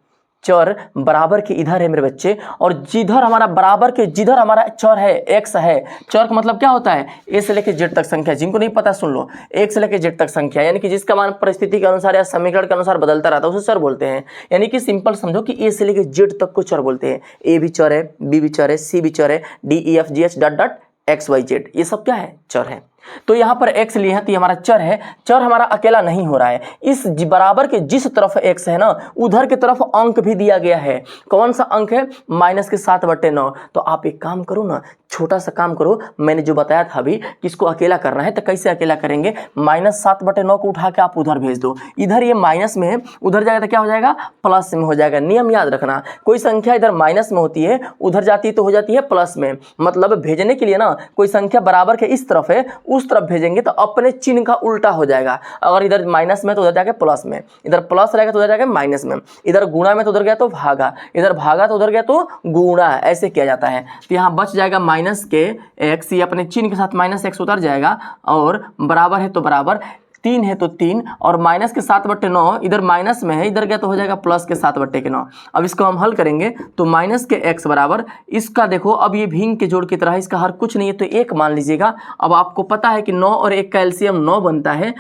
चर बराबर के इधर है मेरे बच्चे, और जिधर हमारा बराबर के जिधर हमारा चर है x है, चर का मतलब क्या होता है, a से लेकर z तक संख्या, जिनको नहीं पता सुन लो, एक से लेकर z तक संख्या, यानी कि जिसका मान परिस्थिति के अनुसार या समीकरण के अनुसार बदलता रहता है उसे चर बोलते हैं। यानी कि सिंपल समझो कि a से लेकर z तक को चर बोलते हैं। a भी चर है, b भी चर है, c भी चर है, d e f g h dot dot X Y Z, ये सब क्या है, चर है। तो यहाँ पर x लिए हैं तो ये हमारा चर है, चर हमारा अकेला नहीं हो रहा है। इस बराबर के जिस तरफ x है ना, उधर की तरफ अंक भी दिया गया है। कौन सा अंक है, माइनस के 7/9। तो आप एक काम करो ना, छोटा सा काम करो, मैंने जो बताया था अभी कि इसको अकेला करना है, तो कैसे अकेला करेंगे, -7/9 को उठा के आप उधर भेज दो। इधर ये माइनस में है, उधर जाएगा तो क्या हो जाएगा, प्लस में हो जाएगा। नियम याद रखना, कोई संख्या इधर माइनस में होती है, उधर जाती है तो हो जाती है प्लस में। मतलब भेजने के लिए ना, कोई संख्या बराबर के इस तरफ है, उस तरफ भेजेंगे तो अपने चिन्ह का उल्टा हो जाएगा। अगर इधर माइनस में तो उधर जाके प्लस में, इधर प्लस रहेगा तो उधर जाके माइनस में, इधर गुणा में तो उधर गया तो भागा, इधर भागा तो उधर गया तो गुणा, ऐसे किया जाता है। तो यहाँ बच जाएगा माइनस के x, ये अपने चिन्ह के साथ -x उतर जाएगा, और बराबर है तो बराबर, 3 है तो 3, और माइनस के 7/9, इधर माइनस में है, इधर गया तो हो जाएगा प्लस के 7/9। अब इसको हम हल करेंगे तो माइनस के x बराबर, इसका देखो अब ये भिन्न के जोड़ की तरह है, इसका हर कुछ नहीं है तो 1 मान लीजिएगा। अब आपको पता है कि 9 और 1 का एलसीएम 9 बनता है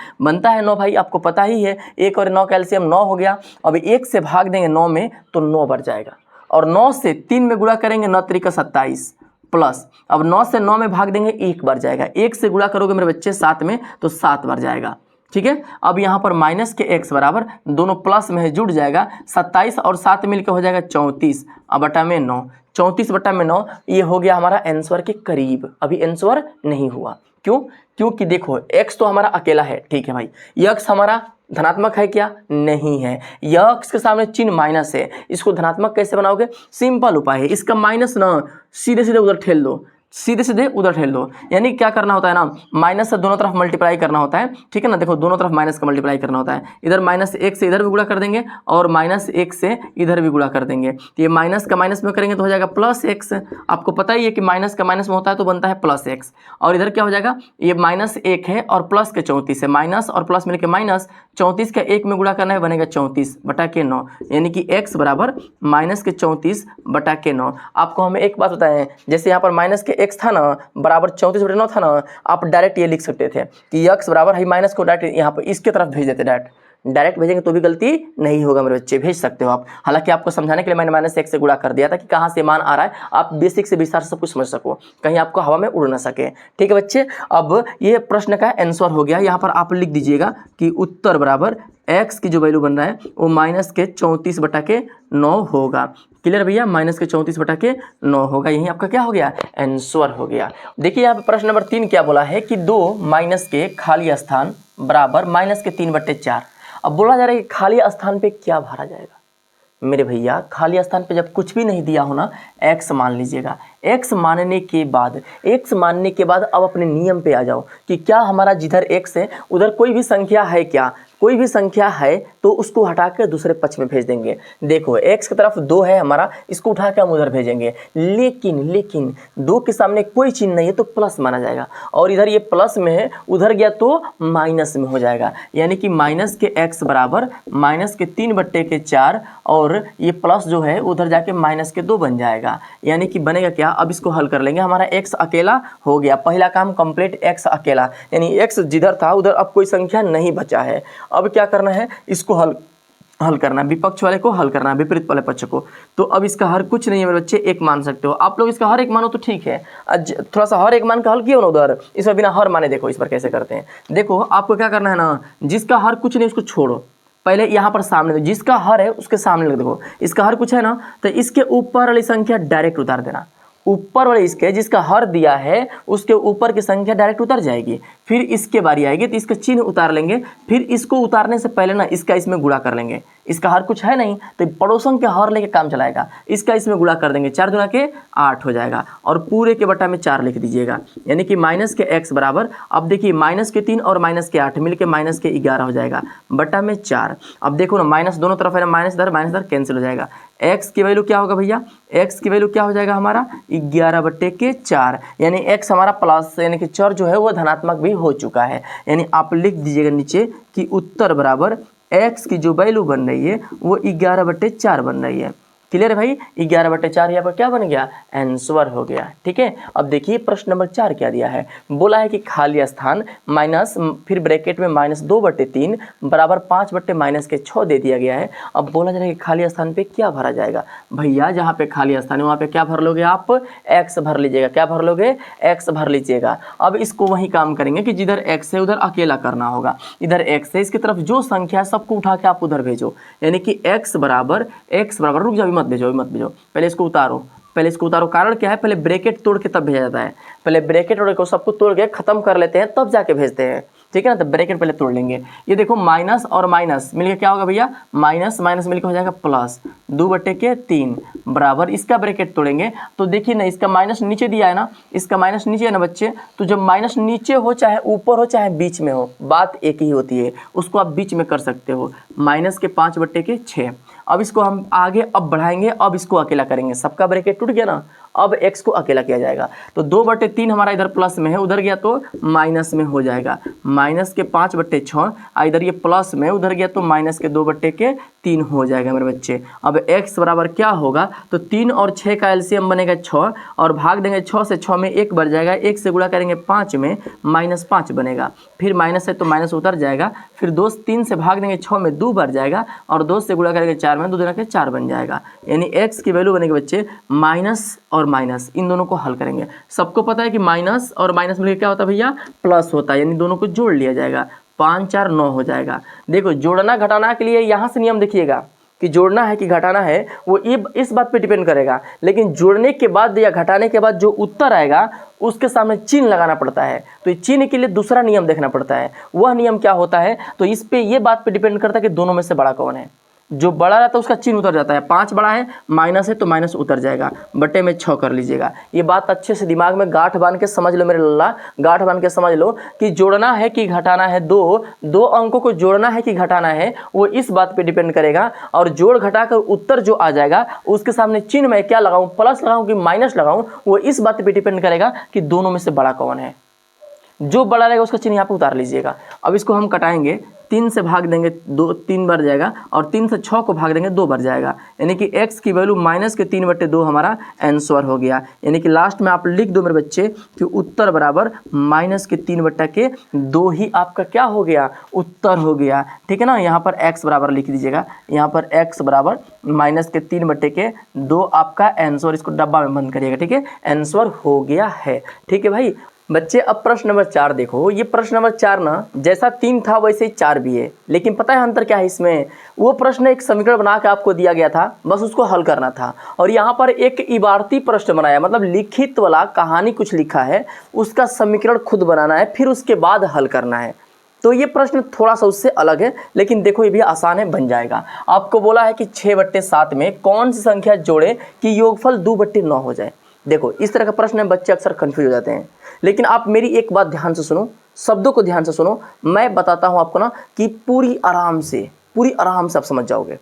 9 भाई, आपको पता ही है, 1 और 9 का एलसीएम 9 हो गया। अब 1 से भाग देंगे 9 में तो 9 बढ़ जाएगा, और 9 से 3 में गुणा करेंगे 9 3 का 27 प्लस, अब 9 से 9 में भाग देंगे 1 बढ़ जाएगा, 1 से गुणा करोगे मेरे बच्चे 7 में तो 7 बढ़ जाएगा, ठीक है। अब यहाँ पर माइनस के x बराबर, दोनों प्लस में है जुड़ जाएगा, 27 और 7 मिलकर हो जाएगा 34, अब बटा में 9, 34/9, ये हो गया हमारा आंसर के करीब। अभी आंसर नहीं हुआ, क्यों, क्योंकि देखो x तो हमारा अकेला है, ठीक है भाई, x हमारा धनात्मक है क्या, नहीं है, x के सामने चिन्ह माइनस है, इसको धनात्मक कैसे बनाओगे, सिंपल उपाय है, इसका माइनस ना सीधे सीधे उधर ठेल दो, सीधे सीधे उधर ठेल दो। यानी क्या करना होता है ना, माइनस से दोनों तरफ मल्टीप्लाई करना होता है, ठीक है ना। देखो दोनों तरफ माइनस का मल्टीप्लाई करना होता है, इधर -1 से इधर भी गुणा कर देंगे, और -1 से इधर भी गुणा कर देंगे। तो ये माइनस का माइनस में करेंगे तो हो जाएगा +x। आपको पता ही है कि माइनस का माइनस में होता है तो बनता है +x, और इधर क्या हो जाएगा, ये -1 है और प्लस के 34 है, माइनस और प्लस मिलकर माइनस, 34 का 1 में गुणा करना है, बनेगा 34/9, यानी कि x बराबर -34/9। आपको हमें एक बात बताएं, जैसे यहाँ पर माइनस के x था ना, बराबर 34/9 था ना, आप डायरेक्ट ये लिख सकते थे कि x बराबर है माइनस को डायरेक्ट यहाँ पर इसके तरफ भेज देते, डायरेक्ट भेजेंगे तो भी गलती नहीं होगा मेरे बच्चे, भेज सकते हो आप। हालांकि आपको समझाने के लिए मैंने -1 से गुणा कर दिया था कि कहाँ से मान आ रहा है, आप बेसिक से विस्तार से सब कुछ समझ सको, कहीं आपको हवा में उड़ ना सके, ठीक है बच्चे। अब ये प्रश्न का आंसर हो गया, यहाँ पर आप लिख दीजिएगा कि उत्तर बराबर x की जो वैल्यू बन रहा है वो -34/9 होगा। क्लियर भैया, -34/9 होगा, यही आपका क्या हो गया, आंसर हो गया। देखिए यहाँ पे प्रश्न नंबर 3 क्या बोला है कि 2 माइनस के खाली स्थान बराबर -3/4। अब बोला जा रहा है कि खाली स्थान पे क्या भरा जाएगा। मेरे भैया खाली स्थान पे जब कुछ भी नहीं दिया हो ना, x मान लीजिएगा, x मानने के बाद अब अपने नियम पे आ जाओ कि क्या हमारा जिधर x है उधर कोई भी संख्या है क्या, कोई भी संख्या है तो उसको हटा कर दूसरे पक्ष में भेज देंगे। देखो x की तरफ 2 है हमारा, इसको उठा के हम उधर भेजेंगे, लेकिन 2 के सामने कोई चिन्ह नहीं है तो प्लस माना जाएगा, और इधर ये प्लस में है उधर गया तो माइनस में हो जाएगा, यानी कि माइनस के x बराबर माइनस के 3/4 और ये प्लस जो है उधर जाके माइनस के 2 बन जाएगा, यानी कि बनेगा क्या। अब इसको हल कर लेंगे, हमारा x अकेला हो गया, पहला काम कंप्लीट, x अकेला, यानी x जिधर था उधर अब कोई संख्या नहीं बचा है। अब क्या करना है, इसको हल करना, विपक्ष वाले को हल करना, विपरीत वाले पक्ष को। तो अब इसका हर कुछ नहीं है मेरे बच्चे, एक मान सकते हो आप लोग, इसका हर एक मानो तो ठीक है, थोड़ा सा हर एक मान का हल किया ना उधर, इस पर बिना हर माने देखो इस पर कैसे करते हैं। देखो आपको क्या करना है ना, जिसका हर कुछ नहीं उसको छोड़ो, पहले यहाँ पर सामने जिसका हर है उसके सामने लग देखो, इसका हर कुछ है ना तो इसके ऊपर वाली संख्या डायरेक्ट उतार देना, ऊपर वाले इसके जिसका हर दिया है उसके ऊपर की संख्या डायरेक्ट उतर जाएगी, फिर इसके बारी आएगी तो इसका चिन्ह उतार लेंगे, फिर इसको उतारने से पहले ना इसका इसमें गुणा कर लेंगे, इसका हर कुछ है नहीं तो पड़ोसन के हर लेके काम चलाएगा, इसका इसमें गुणा कर देंगे, 4 दूना के 8 हो जाएगा और पूरे के बटा में 4 लिख दीजिएगा, यानी कि माइनस के x बराबर, अब देखिए माइनस के 3 और माइनस के 8 मिलके माइनस के 11 हो जाएगा बटा में 4। अब देखो ना माइनस दोनों तरफ है ना, माइनस इधर कैंसिल हो जाएगा, x की वैल्यू क्या होगा भैया, x की वैल्यू क्या हो जाएगा हमारा 11/4, यानी x हमारा प्लस यानी कि चर जो है वो धनात्मक भी हो चुका है, यानी आप लिख दीजिएगा नीचे कि उत्तर बराबर x की जो वैल्यू बन रही है वो 11/4 बन रही है। क्लियर है भाई, 11/4 यहाँ पर क्या बन गया, आंसर हो गया। ठीक है, अब देखिए प्रश्न नंबर 4 क्या दिया है, बोला है कि खाली स्थान माइनस फिर ब्रैकेट में -2/3 बराबर 5/-6 दे दिया गया है। अब बोला जा रहा है कि खाली स्थान पे क्या भरा जाएगा, भैया जहाँ पे खाली स्थान है वहाँ पे क्या भर लोगे आप, x भर लीजिएगा, क्या भर लोगे, x भर लीजिएगा। अब इसको वही काम करेंगे कि जिधर x है उधर अकेला करना होगा, इधर x है इसकी तरफ जो संख्या सबको उठा के आप उधर भेजो, यानी कि x बराबर रुक जाओ मत भेजो पहले इसको उतारो, कारण क्या है, पहले ब्रैकेट तोड़ के तब भेजा जाता है, पहले ब्रैकेट तोड़ के सबको तोड़ के खत्म कर लेते हैं तब जाके भेजते हैं। ठीक है ना, तो ब्रैकेट पहले तोड़ लेंगे, ये देखो माइनस और माइनस मिलके क्या होगा भैया, माइनस मिलके हो जाएगा प्लस 2/3 बराबर, इसका ब्रैकेट तोड़ेंगे तो देखिए ना इसका माइनस नीचे दिया है ना, इसका माइनस नीचे है ना बच्चे, तो जब माइनस नीचे हो चाहे ऊपर हो चाहे बीच में हो बात एक ही होती है, उसको आप बीच में कर सकते हो, -5/6। अब इसको हम आगे अब बढ़ाएंगे, अब इसको अकेला करेंगे, सबका ब्रैकेट टूट गया ना, अब x को अकेला किया जाएगा, तो 2/3 हमारा इधर प्लस में है उधर गया तो माइनस में हो जाएगा, -5/6, इधर ये प्लस में उधर गया तो -2/3 हो जाएगा मेरे बच्चे। अब x बराबर क्या होगा, तो 3 और 6 का एलसीएम बनेगा 6 और भाग देंगे 6 से, 6 में 1 बढ़ जाएगा, 1 से गुणा करेंगे 5 में -5 बनेगा, फिर माइनस है तो माइनस उतर जाएगा, फिर 2 3 से भाग देंगे 6 में 2 बढ़ जाएगा और 2 से गुणा करेंगे 4 में 2 दूना के 4 बन जाएगा, यानी x की वैल्यू बनेगी बच्चे माइनस और माइनस, इन दोनों को हल करेंगे। सबको पता है कि माइनस और माइनस मिलकर क्या होता है भैया, प्लस होता है, यानी दोनों को जोड़ लिया जाएगा, 5 4 9 हो जाएगा। देखो जोड़ना घटाना के लिए यहाँ से नियम देखिएगा कि जोड़ना है कि घटाना है वो इस बात पे डिपेंड करेगा, लेकिन जोड़ने के बाद या घटाने के बाद जो उत्तर आएगा उसके सामने चिन्ह लगाना पड़ता है, तो इस चिन्ह के लिए दूसरा नियम देखना पड़ता है, वह नियम क्या होता है, तो इस पे ये बात पे डिपेंड करता है कि दोनों में से बड़ा कौन है, जो बड़ा रहता है उसका चिन्ह उतर जाता है, 5 बड़ा है माइनस है तो माइनस उतर जाएगा, बटे में 6 कर लीजिएगा। ये बात अच्छे से दिमाग में गांठ बांध के समझ लो मेरे लल्ला, गांठ बांध के समझ लो कि जोड़ना है कि घटाना है, दो अंकों को जोड़ना है कि घटाना है वो इस बात पे डिपेंड करेगा, और जोड़ घटा कर उत्तर जो आ जाएगा उसके सामने चिन्ह मैं क्या लगाऊं, प्लस लगाऊं कि माइनस लगाऊं, वो इस बात पे डिपेंड करेगा कि दोनों में से बड़ा कौन है, जो बड़ा रहेगा उसका चिन्ह यहाँ पे उतार लीजिएगा। अब इसको हम कटाएंगे, 3 से भाग देंगे 2 3 बढ़ जाएगा और 3 से 6 को भाग देंगे 2 बढ़ जाएगा, यानी कि x की वैल्यू -3/2 हमारा आंसर हो गया, यानी कि लास्ट में आप लिख दो मेरे बच्चे कि उत्तर बराबर -3/2 ही आपका क्या हो गया, उत्तर हो गया। ठीक है ना, यहाँ पर x बराबर लिख दीजिएगा, यहाँ पर x बराबर -3/2 आपका आंसर, इसको डब्बा में बंद करिएगा। ठीक है, आंसर हो गया है। ठीक है भाई बच्चे, अब प्रश्न नंबर 4 देखो, ये प्रश्न नंबर 4 ना जैसा 3 था वैसे ही 4 भी है, लेकिन पता है अंतर क्या है इसमें, वो प्रश्न एक समीकरण बना के आपको दिया गया था, बस उसको हल करना था, और यहाँ पर एक इबारती प्रश्न बनाया, मतलब लिखित वाला कहानी कुछ लिखा है, उसका समीकरण खुद बनाना है, फिर उसके बाद हल करना है। तो ये प्रश्न थोड़ा सा उससे अलग है, लेकिन देखो ये भी आसान है, बन जाएगा। आपको बोला है कि 6/7 में कौन सी संख्या जोड़े कि योगफल 2/9 हो जाए। देखो इस तरह का प्रश्न में बच्चे अक्सर कन्फ्यूज हो जाते हैं, लेकिन आप मेरी एक बात ध्यान से सुनो, शब्दों को ध्यान से सुनो, मैं बताता हूं आपको ना कि पूरी आराम से आप समझ जाओगे।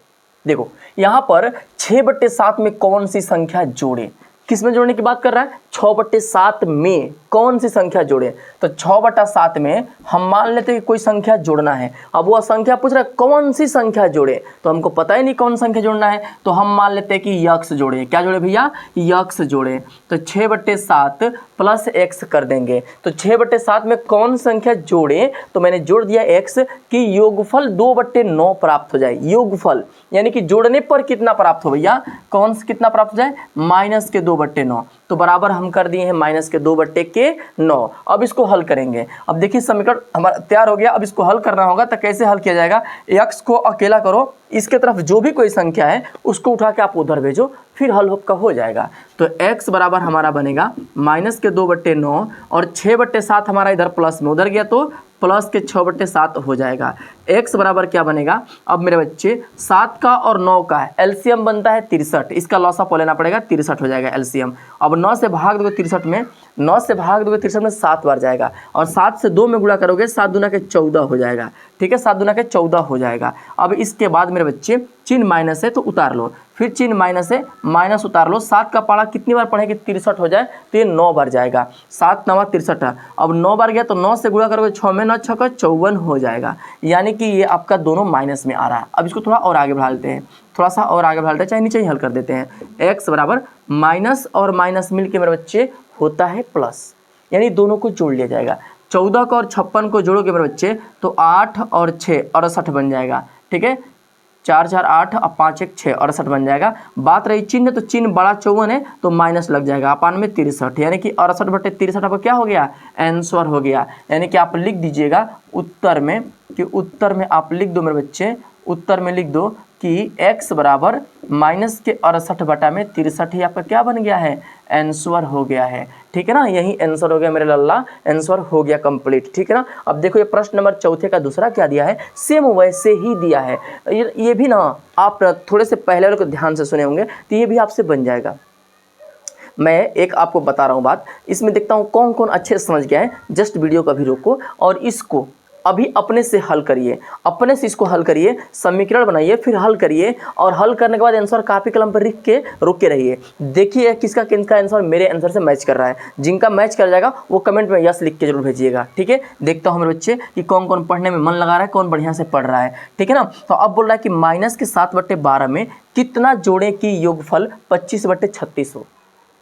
देखो यहाँ पर 6/7 में कौन सी संख्या जोड़े, किस में जोड़ने की बात कर रहा है, 6/7 में कौन सी संख्या जोड़े। तो 6/7 में हम मान लेते हैं कि कोई संख्या जोड़ना है। अब वो संख्या पूछ रहा है कौन सी संख्या जोड़े, तो हमको पता ही नहीं कौन संख्या जोड़ना है, तो हम मान लेते हैं कि यक्स जोड़े। क्या जोड़े भैया, यक्स जोड़े। तो 6/7 प्लस एक्स कर देंगे। तो 6/7 में कौन संख्या जोड़े, तो मैंने जोड़ दिया एक्स कि योगफल 2/9 प्राप्त हो जाए। योगफल यानी कि जोड़ने पर कितना प्राप्त हो भैया, कौन सा कितना प्राप्त हो जाए, -2/9। तो बराबर हम कर दिए हैं -2/9। अब इसको हल करेंगे। अब देखिए समीकरण हमारा तैयार हो गया। अब इसको हल करना होगा, तो कैसे हल किया जाएगा, x को अकेला करो, इसके तरफ जो भी कोई संख्या है उसको उठा के आप उधर भेजो, फिर हल का हो जाएगा। तो x बराबर हमारा बनेगा -2/9 और 6/7 हमारा इधर प्लस में उधर गया तो प्लस के 6/7 हो जाएगा। x बराबर क्या बनेगा, अब मेरे बच्चे 7 का और 9 का एलसीएम बनता है 63, इसका लॉसअप लेना पड़ेगा, 63 हो जाएगा एलसीएम। अब 9 से भाग दोगे 63 में, 9 से भाग दोगे 63 में 7 बार जाएगा, और 7 से 2 में गुणा करोगे 7 दूना के 14 हो जाएगा। ठीक है, 7 दूना के 14 हो जाएगा। अब इसके बाद मेरे बच्चे चिन्ह माइनस है तो उतार लो, फिर चिन्ह माइनस है माइनस उतार लो। 7 का पारा कितनी बार पढ़े कि 63 हो जाए, तो ये 9 बार जाएगा। 7 9 63, अब 9 बार गया तो 9 से गुणा करोगे 6 में 9 6 का 54 हो जाएगा। यानी कि ये आपका दोनों माइनस में आ रहा है। अब इसको थोड़ा और आगे बढ़ा लेते हैं, थोड़ा सा और आगे बढ़ा लेते हैं, चाहे नीचे ही हल कर देते हैं। x बराबर माइनस और माइनस मिल के मेरे बच्चे होता है प्लस, यानी दोनों को जोड़ लिया जाएगा। 14 को और 56 को जोड़ोगे मेरे बच्चे तो 8 और 6 68 बन जाएगा। ठीक है, 4 4 8 और 5 1 6 68 बन जाएगा। बात रही चिन्ह, तो चिन्ह बड़ा 54 है तो माइनस लग जाएगा, 63, यानी कि 68/63 आपका क्या हो गया, आंसर हो गया। यानी कि आप लिख दीजिएगा उत्तर में, कि उत्तर में आप लिख दो मेरे बच्चे, उत्तर में लिख दो कि x बराबर -68/63 ही आपका क्या बन गया है, आंसर हो गया है। ठीक है ना, यही आंसर हो गया मेरे लल्ला, आंसर हो गया कंप्लीट। ठीक है ना। अब देखो ये प्रश्न नंबर 4 का दूसरा क्या दिया है, सेम वैसे ही दिया है। ये भी ना आप थोड़े से पहले वाले को ध्यान से सुने होंगे, तो ये भी आपसे बन जाएगा। मैं एक आपको बता रहा हूँ बात, इसमें देखता हूँ कौन कौन अच्छे से समझ गया है। जस्ट वीडियो का भी रोको और इसको अभी अपने से हल करिए, अपने से इसको हल करिए, समीकरण बनाइए, फिर हल करिए, और हल करने के बाद आंसर कॉपी कलम पर लिख के रुके रहिए। देखिए किसका आंसर मेरे आंसर से मैच कर रहा है। जिनका मैच कर जाएगा वो कमेंट में यस लिख के जरूर भेजिएगा। ठीक है, देखता हूँ मेरे बच्चे कि कौन कौन पढ़ने में मन लगा रहा है, कौन बढ़िया से पढ़ रहा है। ठीक है ना। तो अब बोल रहा है कि -7/12 में कितना जोड़े की योगफल 25/36 हो।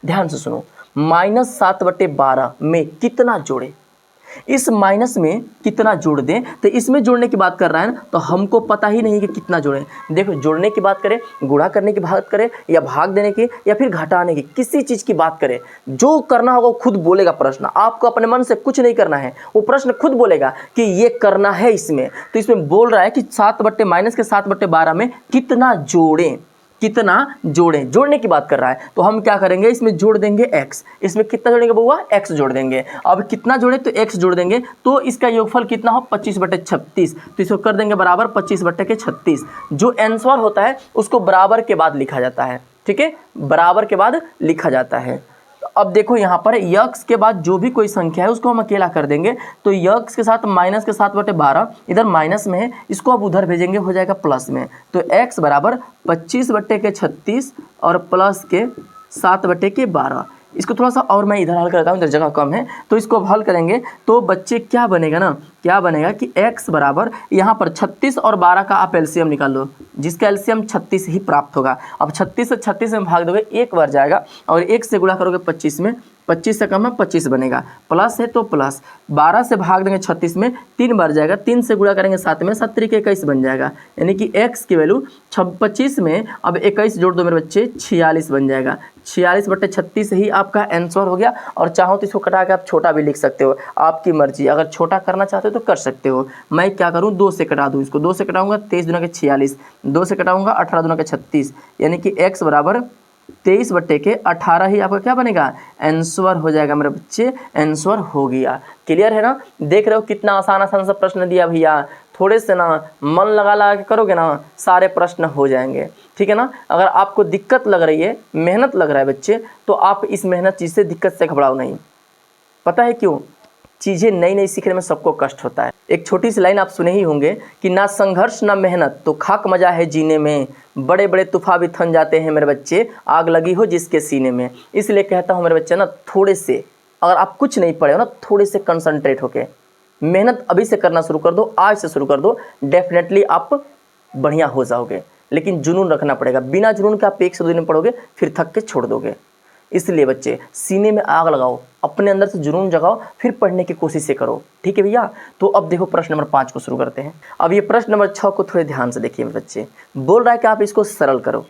ध्यान से सुनो, -7/12 में कितना जोड़े, इस माइनस में कितना जोड़ दें, तो इसमें जोड़ने की बात कर रहा है ना, तो हमको पता ही नहीं कि कितना जोड़ें। देखो जोड़ने की बात करें, गुणा करने की बात करें, या भाग देने की, या फिर घटाने की, किसी चीज़ की बात करें, जो करना होगा वो खुद बोलेगा प्रश्न। आपको अपने मन से कुछ नहीं करना है, वो प्रश्न खुद बोलेगा कि ये करना है इसमें। तो इसमें बोल रहा है कि -7/12 में कितना जोड़ें, कितना जोड़ें, जोड़ने की बात कर रहा है। तो हम क्या करेंगे, इसमें जोड़ देंगे x, इसमें कितना जोड़ेंगे बउआ, x जोड़ देंगे। अब कितना जोड़े, तो x जोड़ देंगे, तो इसका योगफल कितना हो, 25/36। तो इसको कर देंगे बराबर 25/36। जो आंसर होता है उसको बराबर के बाद लिखा जाता है। ठीक है, बराबर के बाद लिखा जाता है। अब देखो यहाँ पर यक्स के बाद जो भी कोई संख्या है उसको हम अकेला कर देंगे। तो यक्स के साथ -7/12 इधर माइनस में है, इसको अब उधर भेजेंगे, हो जाएगा प्लस में। तो x बराबर 25/36 और प्लस के 7/12। इसको थोड़ा सा और मैं इधर हल करता हूँ, इधर जगह कम है, तो इसको अब हल करेंगे तो बच्चे क्या बनेगा ना, क्या बनेगा कि x बराबर यहाँ पर 36 और 12 का आप एलसीएम निकाल लो, जिसका एलसीएम 36 ही प्राप्त होगा। अब 36 से 36 में भाग दोगे 1 बार जाएगा, और 1 से गुणा करोगे 25 में, 25 से कम है 25 बनेगा, प्लस है तो प्लस। 12 से भाग देंगे 36 में 3 बार जाएगा, 3 से गुणा करेंगे 7 में, 7 3 के 21 बन जाएगा। यानी कि x की वैल्यू 25 में अब 21 जोड़ दो मेरे बच्चे, 46 बन जाएगा। 46/36 ही आपका आंसर हो गया। और चाहो तो इसको कटा के आप छोटा भी लिख सकते हो, आपकी मर्जी। अगर छोटा करना चाहते हो तो कर सकते हो। मैं क्या करूँ, 2 से कटा दूँ, इसको 2 से कटाऊंगा 23 दूना के 46, 2 से कटाऊंगा 18 दूना के 36, यानी कि x बराबर 23/18 ही आपका क्या बनेगा, आंसर हो जाएगा मेरे बच्चे, आंसर हो गया। क्लियर है ना। देख रहे हो कितना आसान आसान सा प्रश्न दिया भैया। थोड़े से ना मन लगा लगा के करोगे ना, सारे प्रश्न हो जाएंगे, ठीक है ना। अगर आपको दिक्कत लग रही है, मेहनत लग रहा है बच्चे, तो आप इस मेहनत चीज़ से दिक्कत से घबराओ नहीं। पता है क्यों? चीज़ें नई नई सीखने में सबको कष्ट होता है। एक छोटी सी लाइन आप सुने ही होंगे कि ना संघर्ष ना मेहनत तो खाक मजा है जीने में, बड़े बड़े तूफान भी थन जाते हैं मेरे बच्चे, आग लगी हो जिसके सीने में। इसलिए कहता हूँ मेरे बच्चे ना, थोड़े से, अगर आप कुछ नहीं पढ़े हो ना, थोड़े से कंसंट्रेट होके मेहनत अभी से करना शुरू कर दो, आज से शुरू कर दो, डेफिनेटली आप बढ़िया हो जाओगे। लेकिन जुनून रखना पड़ेगा, बिना जुनून के आप 1 से 2 दिन पढ़ोगे फिर थक के छोड़ दोगे। इसलिए बच्चे सीने में आग लगाओ, अपने अंदर से जुनून जगाओ, फिर पढ़ने की कोशिश से करो, ठीक है भैया। तो अब देखो प्रश्न नंबर 5 को शुरू करते हैं। अब ये प्रश्न नंबर 6 को थोड़े ध्यान से देखिए बच्चे। बोल रहा है कि आप इसको सरल करो।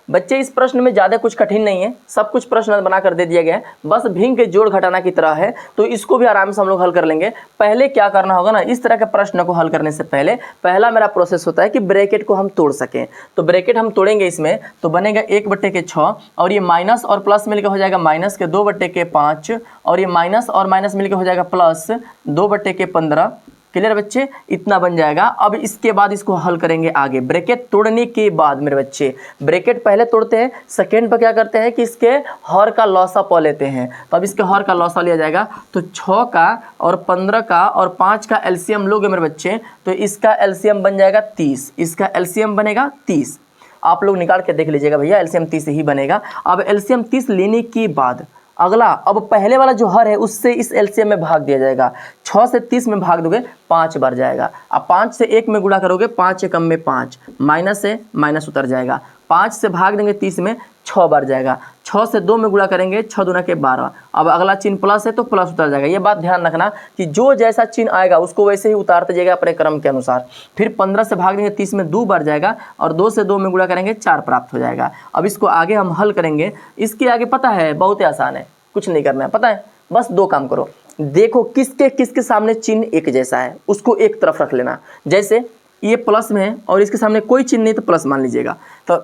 बच्चे इस प्रश्न में ज़्यादा कुछ कठिन नहीं है, सब कुछ प्रश्न बना कर दे दिया गया है, बस भिन्न के जोड़ घटाना की तरह है, तो इसको भी आराम से हम लोग हल कर लेंगे। पहले क्या करना होगा ना, इस तरह के प्रश्न को हल करने से पहले पहला मेरा प्रोसेस होता है कि ब्रैकेट को हम तोड़ सकें। तो ब्रैकेट हम तोड़ेंगे इसमें, तो बनेगा 1/6 और ये माइनस और प्लस मिलकर हो जाएगा माइनस के 2/5 और ये माइनस और माइनस मिलकर हो जाएगा प्लस 2/15। क्लियर बच्चे, इतना बन जाएगा। अब इसके बाद इसको हल करेंगे आगे। ब्रैकेट तोड़ने के बाद मेरे बच्चे, ब्रैकेट पहले तोड़ते हैं, सेकेंड पर क्या करते हैं कि इसके हर का लौसा प लेते हैं। तो अब इसके हर का लौसा लिया जाएगा, तो 6 का और 15 का और 5 का एलसीएम लोगे मेरे बच्चे, तो इसका एलसीएम बन जाएगा 30, इसका एलसीएम बनेगा 30। आप लोग निकाल के देख लीजिएगा भैया, एलसीएम 30 ही बनेगा। अब एलसीएम 30 लेने के बाद अगला, अब पहले वाला जो हर है उससे इस एलसीएम में भाग दिया जाएगा। 6 से 30 में भाग दोगे 5 बार जाएगा। अब 5 से 1 में गुणा करोगे, 5 एकम में 5, माइनस से माइनस उतर जाएगा। 5 से भाग देंगे 30 में 6 बार जाएगा। 6 से 2 में गुणा करेंगे, 6 दूना के 12। अब अगला चिन्ह प्लस है तो प्लस उतर जाएगा। ये बात ध्यान रखना कि जो जैसा चिन्ह आएगा उसको वैसे ही उतारते जाएगा अपने क्रम के अनुसार। फिर 15 से भाग देंगे 30 में 2 बार जाएगा और 2 से 2 में गुणा करेंगे 4 प्राप्त हो जाएगा। अब इसको आगे हम हल करेंगे। इसके आगे पता है बहुत ही आसान है, कुछ नहीं करना है, पता है, बस 2 काम करो। देखो किसके किसके सामने चिन्ह एक जैसा है उसको एक तरफ रख लेना। जैसे ये प्लस में है और इसके सामने कोई चिन्ह नहीं तो प्लस मान लीजिएगा, तो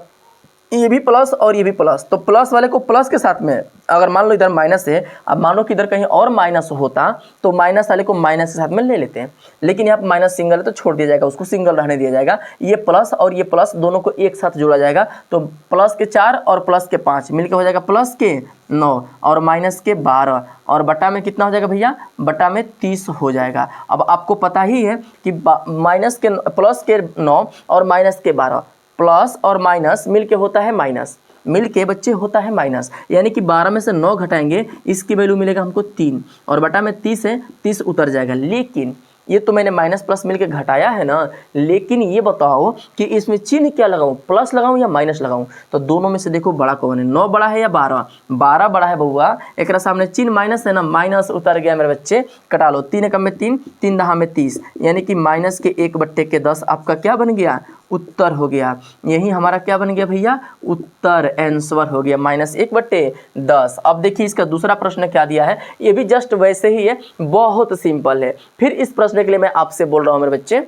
ये भी प्लस और ये भी प्लस, तो प्लस वाले को प्लस के साथ में, अगर मान लो इधर माइनस है, अब मानो कि इधर कहीं और माइनस होता तो माइनस वाले को माइनस के साथ में ले लेते हैं, लेकिन यहाँ पर माइनस सिंगल है तो छोड़ दिया जाएगा, उसको सिंगल रहने दिया जाएगा। ये प्लस और ये प्लस दोनों को एक साथ जोड़ा जाएगा, तो प्लस के 4 और प्लस के 5 मिलकर हो जाएगा प्लस के 9 और माइनस के 12 और बटा में कितना हो जाएगा भैया, बटा में 30 हो जाएगा। अब आपको पता ही है कि माइनस के प्लस के 9 और माइनस के 12, प्लस और माइनस मिलके होता है माइनस, मिलके बच्चे होता है माइनस, यानी कि 12 में से 9 घटाएंगे, इसकी वैल्यू मिलेगा हमको 3 और बटा में 30 है, 30 उतर जाएगा। लेकिन ये तो मैंने माइनस प्लस मिलके घटाया है ना, लेकिन ये बताओ कि इसमें चिन्ह क्या लगाऊं, प्लस लगाऊं या माइनस लगाऊं? तो दोनों में से देखो बड़ा कौन है, 9 बड़ा है या 12? 12 बड़ा है बउआ। एक सामने चिन्ह माइनस है ना, माइनस उतर गया मेरे बच्चे, कटा लो। 3 एकम में 3, 3 दहा में 30, यानी कि माइनस के 1/10 आपका क्या बन गया, उत्तर हो गया। यही हमारा क्या बन गया भैया, उत्तर, आंसर हो गया -1/10। अब देखिए इसका दूसरा प्रश्न क्या दिया है, ये भी जस्ट वैसे ही है, बहुत सिंपल है। फिर इस प्रश्न के लिए मैं आपसे बोल रहा हूँ मेरे बच्चे,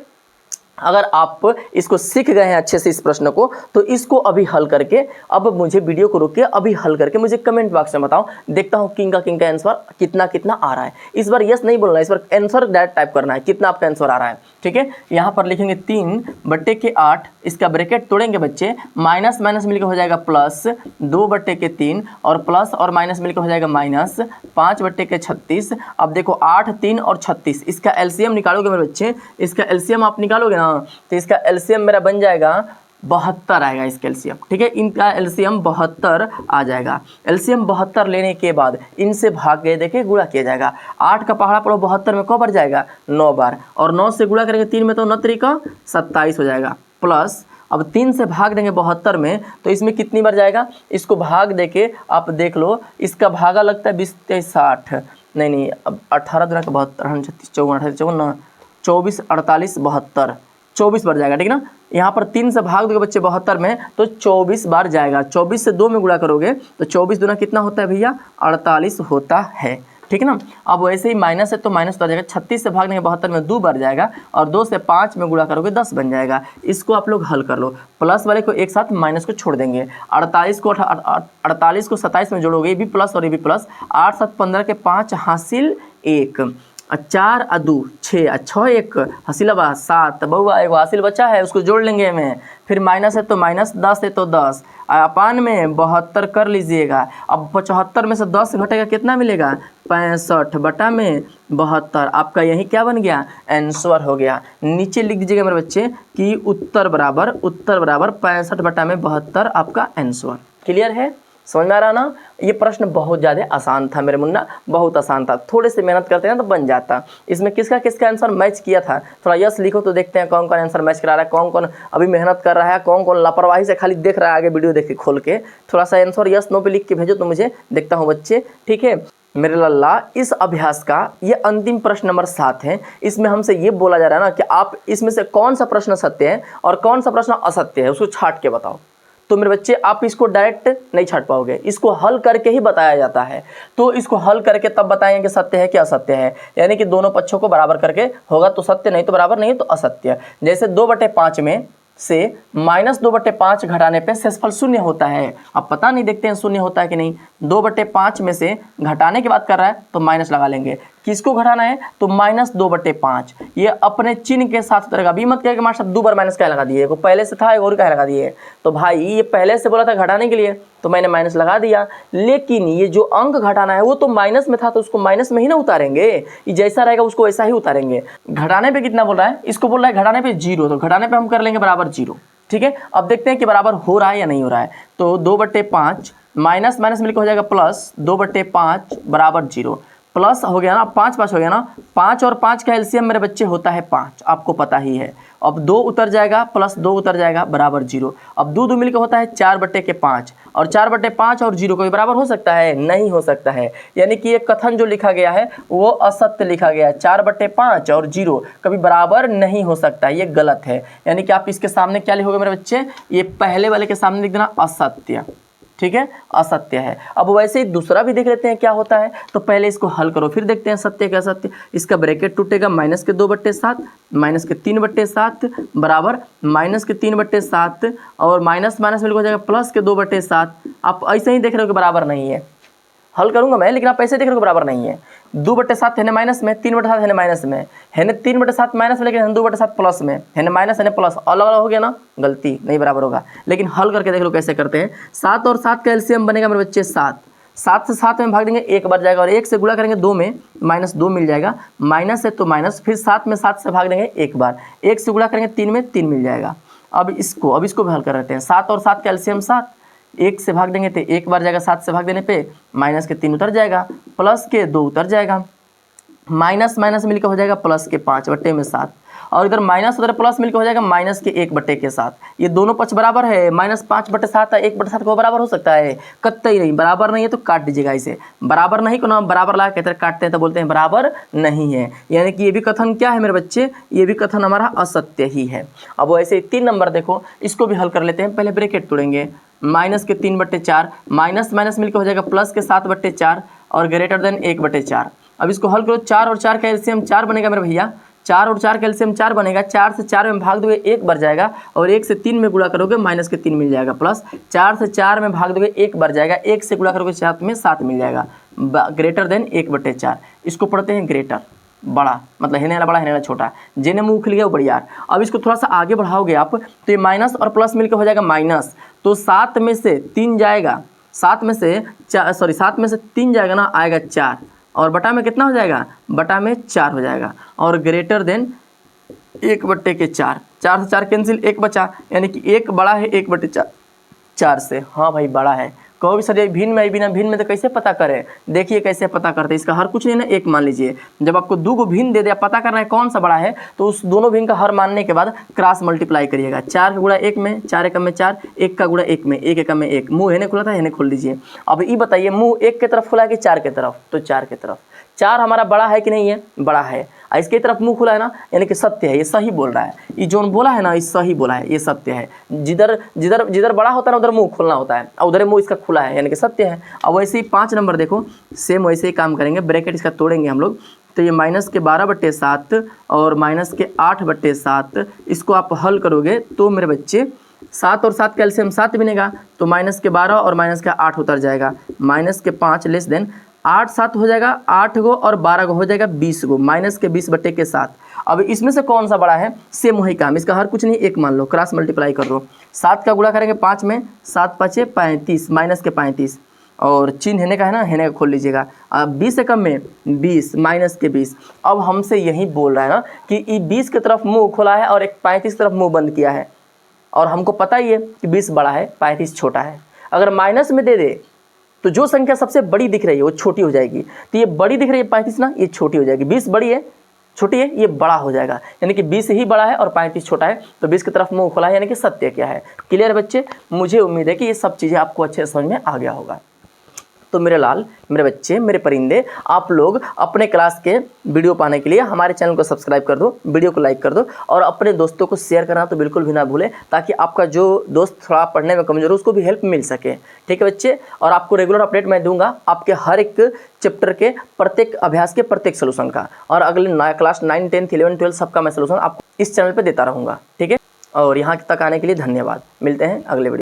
अगर आप इसको सीख गए हैं अच्छे से इस प्रश्न को, तो इसको अभी हल करके, अब मुझे वीडियो को रोक के अभी हल करके मुझे कमेंट बॉक्स में बताओ, देखता हूँ किंग का आंसर कितना कितना आ रहा है। इस बार यस नहीं बोलना है, इस बार आंसर डायरेक्ट टाइप करना है, कितना आपका आंसर आ रहा है, ठीक है। यहाँ पर लिखेंगे 3/8, इसका ब्रैकेट तोड़ेंगे बच्चे, माइनस माइनस मिलकर हो जाएगा प्लस 2/3 और प्लस और माइनस मिलकर हो जाएगा माइनस 5/36। अब देखो 8, 3 और 36, इसका एलसीएम निकालोगे मेरे बच्चे, इसका एलसीएम आप निकालोगे ना, तो इसका एलसीएम मेरा बन जाएगा 72 आएगा इसका एलसीएम, ठीक है। इनका एलसीएम 72 आ जाएगा। एलसीएम 72 लेने के बाद इनसे भाग गए, देखिए गुणा किया जाएगा। 8 का पहाड़ा पड़ो 72 में कब बार जाएगा, 9 बार, और 9 से गुणा करेंगे 3 में तो 9 3 27 हो जाएगा, प्लस अब 3 से भाग देंगे 72 में, तो इसमें कितनी बार जाएगा, इसको भाग देके आप देख लो, इसका भागा लगता है 20 23 60, नहीं अब 18 दूना का 72, 36 54 54 24 48 72, 24 बार जाएगा, ठीक है ना। यहाँ पर 3 से भाग दोगे बच्चे 72 में तो 24 बार जाएगा। 24 से 2 में गुणा करोगे तो 24 दूना कितना होता है भैया, 48 होता है, ठीक है ना। अब वैसे ही माइनस है तो माइनस उतर जाएगा। 36 से भाग देंगे 72 में 2 बार जाएगा और 2 से 5 में गुणा करोगे 10 बन जाएगा। इसको आप लोग हल कर लो, प्लस वाले को एक साथ माइनस को छोड़ देंगे, 48 को 27 में जोड़ोगे, ये भी प्लस और ये भी प्लस, 8 7 15 के 5 हासिल 1, 4 और 2 6, 6 एक हसीला बा 7, बउआ एगो हासिल बच्चा है उसको जोड़ लेंगे में, फिर माइनस है तो माइनस, 10 है तो 10, अपान में 72 कर लीजिएगा। अब 75 में से 10 घटेगा कितना मिलेगा, 65 बटा में 72। आपका यही क्या बन गया, आंसर हो गया। नीचे लिख दीजिएगा मेरे बच्चे कि उत्तर बराबर 65 बटा में 72 आपका आंसर। क्लियर है, समझ में आ रहा ना। ये प्रश्न बहुत ज़्यादा आसान था मेरे मुन्ना, बहुत आसान था, थोड़े से मेहनत करते हैं तो बन जाता। इसमें किसका किसका आंसर मैच किया था, थोड़ा यस लिखो तो देखते हैं कौन कौन आंसर मैच करा रहा है, कौन कौन अभी मेहनत कर रहा है, कौन कौन लापरवाही से खाली देख रहा है आगे वीडियो देख के खोल के। थोड़ा सा आंसर यस नो पे लिख के भेजो तो मुझे देखता हूँ बच्चे, ठीक है। मेरे लल्ला, इस अभ्यास का ये अंतिम प्रश्न नंबर 7 है। इसमें हमसे ये बोला जा रहा है ना कि आप इसमें से कौन सा प्रश्न सत्य है और कौन सा प्रश्न असत्य है उसको छाट के बताओ। तो मेरे बच्चे आप इसको डायरेक्ट नहीं छाट पाओगे, इसको हल करके ही बताया जाता है। तो इसको हल करके तब बताएंगे कि सत्य है कि असत्य है, यानी कि दोनों पक्षों को बराबर करके होगा तो सत्य, नहीं तो बराबर नहीं तो असत्य। जैसे 2/5 में से -2/5 घटाने पे शेषफल शून्य होता है। अब पता नहीं, देखते हैं शून्य होता है कि नहीं। 2/5 में से घटाने की बात कर रहा है तो माइनस लगा लेंगे। किसको घटाना है तो -2/5, ये अपने चिन्ह के साथ उतरेगा। अभी मत कहिए कि मास्टर 2 बार माइनस क्या लगा दिए, पहले से था और क्या लगा दिए। तो भाई ये पहले से बोला था घटाने के लिए तो मैंने माइनस लगा दिया, लेकिन ये जो अंक घटाना है वो तो माइनस में था तो उसको माइनस में ही ना उतारेंगे। ये जैसा रहेगा उसको वैसा ही उतारेंगे। घटाने पे कितना बोल रहा है, इसको बोल रहा है घटाने पे 0, तो घटाने पे हम कर लेंगे बराबर 0, ठीक है। अब देखते हैं कि बराबर हो रहा है या नहीं हो रहा है। तो 2/5 माइनस माइनस मिलकर हो जाएगा प्लस, 2/5 बराबर 0, प्लस हो गया ना, 5 हो गया ना। 5 और 5 का एलसीएम मेरे बच्चे होता है 5, आपको पता ही है। अब 2 उतर जाएगा, प्लस 2 उतर जाएगा, बराबर 0। अब 2 मिलकर होता है 4/5, और 4/5 और 0 कोई बराबर हो सकता है, नहीं हो सकता है। यानी कि ये कथन जो लिखा गया है वो असत्य लिखा गया है। 4/5 और 0 कभी बराबर नहीं हो सकता है, ये गलत है। यानी कि आप इसके सामने क्या लिखोगे मेरे बच्चे, ये पहले वाले के सामने लिख देना असत्य, ठीक है, असत्य है। अब वैसे ही दूसरा भी देख लेते हैं क्या होता है। तो पहले इसको हल करो फिर देखते हैं सत्य क्या असत्य। इसका ब्रैकेट टूटेगा, -2/7 -3/7 बराबर -3/7, और माइनस माइनस मिलकर हो जाएगा +2/7। आप ऐसे ही देख रहे हो कि बराबर नहीं है, हल करूंगा मैं, लेकिन आप ऐसे देख रहे हो कि बराबर नहीं है। 2/7 है माइनस में, 3/7 है माइनस में, है 3/7 माइनस में, लेकिन 2/7 प्लस में, है माइनस है प्लस, अलग अलग हो गया ना, गलती नहीं बराबर होगा। लेकिन हल करके देख लो कैसे करते हैं। 7 और 7 का एलसीएम बनेगा मेरे बच्चे 7, 7 से 7 में भाग देंगे 1 बार जाएगा, और 1 से गुणा करेंगे 2 में, -2 मिल जाएगा, माइनस है तो माइनस, फिर 7 में 7 से भाग देंगे 1 बार, 1 से गुणा करेंगे 3 में 3 मिल जाएगा। अब इसको भी हल कर लेते हैं। 7 और 7 का एलसीएम 7, 1 से भाग देंगे तो 1 बार जाएगा, 7 से भाग देने पे माइनस के 3 उतर जाएगा, प्लस के 2 उतर जाएगा, माइनस माइनस मिलकर हो जाएगा प्लस के 5/7, और इधर माइनस उधर प्लस मिलकर हो जाएगा माइनस के 1/7। ये दोनों पक्ष बराबर है, -5/7 है, 1/7 को बराबर हो सकता है, कतई नहीं। बराबर नहीं है तो काट दीजिएगा इसे, बराबर नहीं को ना बराबर ला के काटते हैं तो बोलते हैं बराबर नहीं है। यानी कि ये भी कथन क्या है मेरे बच्चे, ये भी कथन हमारा असत्य ही है। अब वैसे 3 नंबर देखो, इसको भी हल कर लेते हैं। पहले ब्रैकेट तोड़ेंगे, -3/4 माइनस माइनस मिलकर हो जाएगा +7/4, और ग्रेटर देन 1/4। अब इसको हल करो, 4 और 4 का एलसीएम 4 बनेगा मेरे भैया, 4 और 4 का एलसीएम 4 बनेगा। 4 से 4 में भाग दोगे 1 बार जाएगा, और 1 से 3 में गुणा करोगे -3 मिल जाएगा, प्लस 4 से 4 में भाग दोगे 1 बार जाएगा, 1 से गुणा करोगे 7 में 7 मिल जाएगा, ग्रेटर देन 1/4। इसको पढ़ते हैं ग्रेटर, बड़ा मतलब हेने वाला बड़ा हेने वाला छोटा, जेने मुँह खुल गया वो बढ़िया। अब इसको थोड़ा सा आगे बढ़ाओगे आप तो ये माइनस और प्लस मिलकर हो जाएगा माइनस, तो 7 में से 3 जाएगा, 7 में से 3 जाएगा ना, आएगा 4, और बटा में कितना हो जाएगा, बटा में 4 हो जाएगा, और ग्रेटर देन 1/4। 4 से 4 कैंसिल, 1 बचा, यानी कि 1 बड़ा है 1/4 से। हाँ भाई बड़ा है। कहोगे सर ये भिन्न में बिना भिन्न में तो कैसे पता करें, देखिए कैसे पता करते हैं। इसका हर कुछ नहीं ना, 1 मान लीजिए। जब आपको 2 को भिन्न दे दिया, पता करना है कौन सा बड़ा है, तो उस दोनों भिन्न का हर मानने के बाद क्रॉस मल्टीप्लाई करिएगा। 4 का गुणा 1 में, 4 एकम में 4, 1 का गुणा 1 में, 1 एकम में 1। मुँह हेने खुला था, हेने खोल दीजिए। अब ये बताइए मुँह 1 की तरफ खुला है कि 4 की तरफ, तो 4 की तरफ। 4 हमारा बड़ा है कि नहीं है, बड़ा है। इसके तरफ मुंह खुला है ना, यानी कि सत्य है, ये सही बोल रहा है। ये जो बोला है ना, ये सही बोला है, ये सत्य है। जिधर जिधर जिधर बड़ा होता है ना उधर मुंह खोलना होता है, और उधर मुंह इसका खुला है, यानी कि सत्य है। अब वैसे ही 5 नंबर देखो, सेम वैसे ही काम करेंगे। ब्रैकेट इसका तोड़ेंगे हम लोग, तो ये -12/7 और -8/7, इसको आप हल करोगे तो मेरे बच्चे 7 और 7 का एलसीएम 7 बनेगा, तो -12 और -8 उतर जाएगा, -5 < 8 7 हो जाएगा 8 गो और 12 गो हो जाएगा 20 गो, माइनस के 20 बटे के 7। अब इसमें से कौन सा बड़ा है, सेम वही काम, इसका हर कुछ नहीं एक मान लो, क्रॉस मल्टीप्लाई कर लो। 7 का गुणा करेंगे 5 में, 7 5 35, माइनस के 35, और चिन्ह हेने का है ना, हेने का खोल लीजिएगा। अब 20 से कम में 20, माइनस के 20। अब हमसे यही बोल रहा है ना कि 20 की तरफ मुंह खोला है और एक 35 की तरफ मुंह बंद किया है, और हमको पता ही है कि 20 बड़ा है 35 छोटा है। अगर माइनस में दे दे तो जो संख्या सबसे बड़ी दिख रही है वो छोटी हो जाएगी। तो ये बड़ी दिख रही है 35 ना, ये छोटी हो जाएगी। 20 बड़ी है, छोटी है, ये बड़ा हो जाएगा। यानी कि 20 ही बड़ा है और 35 छोटा है, तो 20 की तरफ मुंह खोला है, यानी कि सत्य क्या है। क्लियर बच्चे? मुझे उम्मीद है कि ये सब चीज़ें आपको अच्छे से समझ में आ गया होगा। तो मेरे लाल, मेरे बच्चे, मेरे परिंदे, आप लोग अपने क्लास के वीडियो पाने के लिए हमारे चैनल को सब्सक्राइब कर दो, वीडियो को लाइक कर दो, और अपने दोस्तों को शेयर करना तो बिल्कुल भी ना भूलें, ताकि आपका जो दोस्त थोड़ा पढ़ने में कमज़ोर है उसको भी हेल्प मिल सके। ठीक है बच्चे? और आपको रेगुलर अपडेट मैं दूंगा आपके हर एक चैप्टर के प्रत्येक अभ्यास के प्रत्येक सोल्यूशन का, और अगले नया क्लास 9 10 11 12 सबका मैं सोल्यूशन आपको इस चैनल पर देता रहूँगा। ठीक है? और यहाँ तक आने के लिए धन्यवाद। मिलते हैं अगले वीडियो।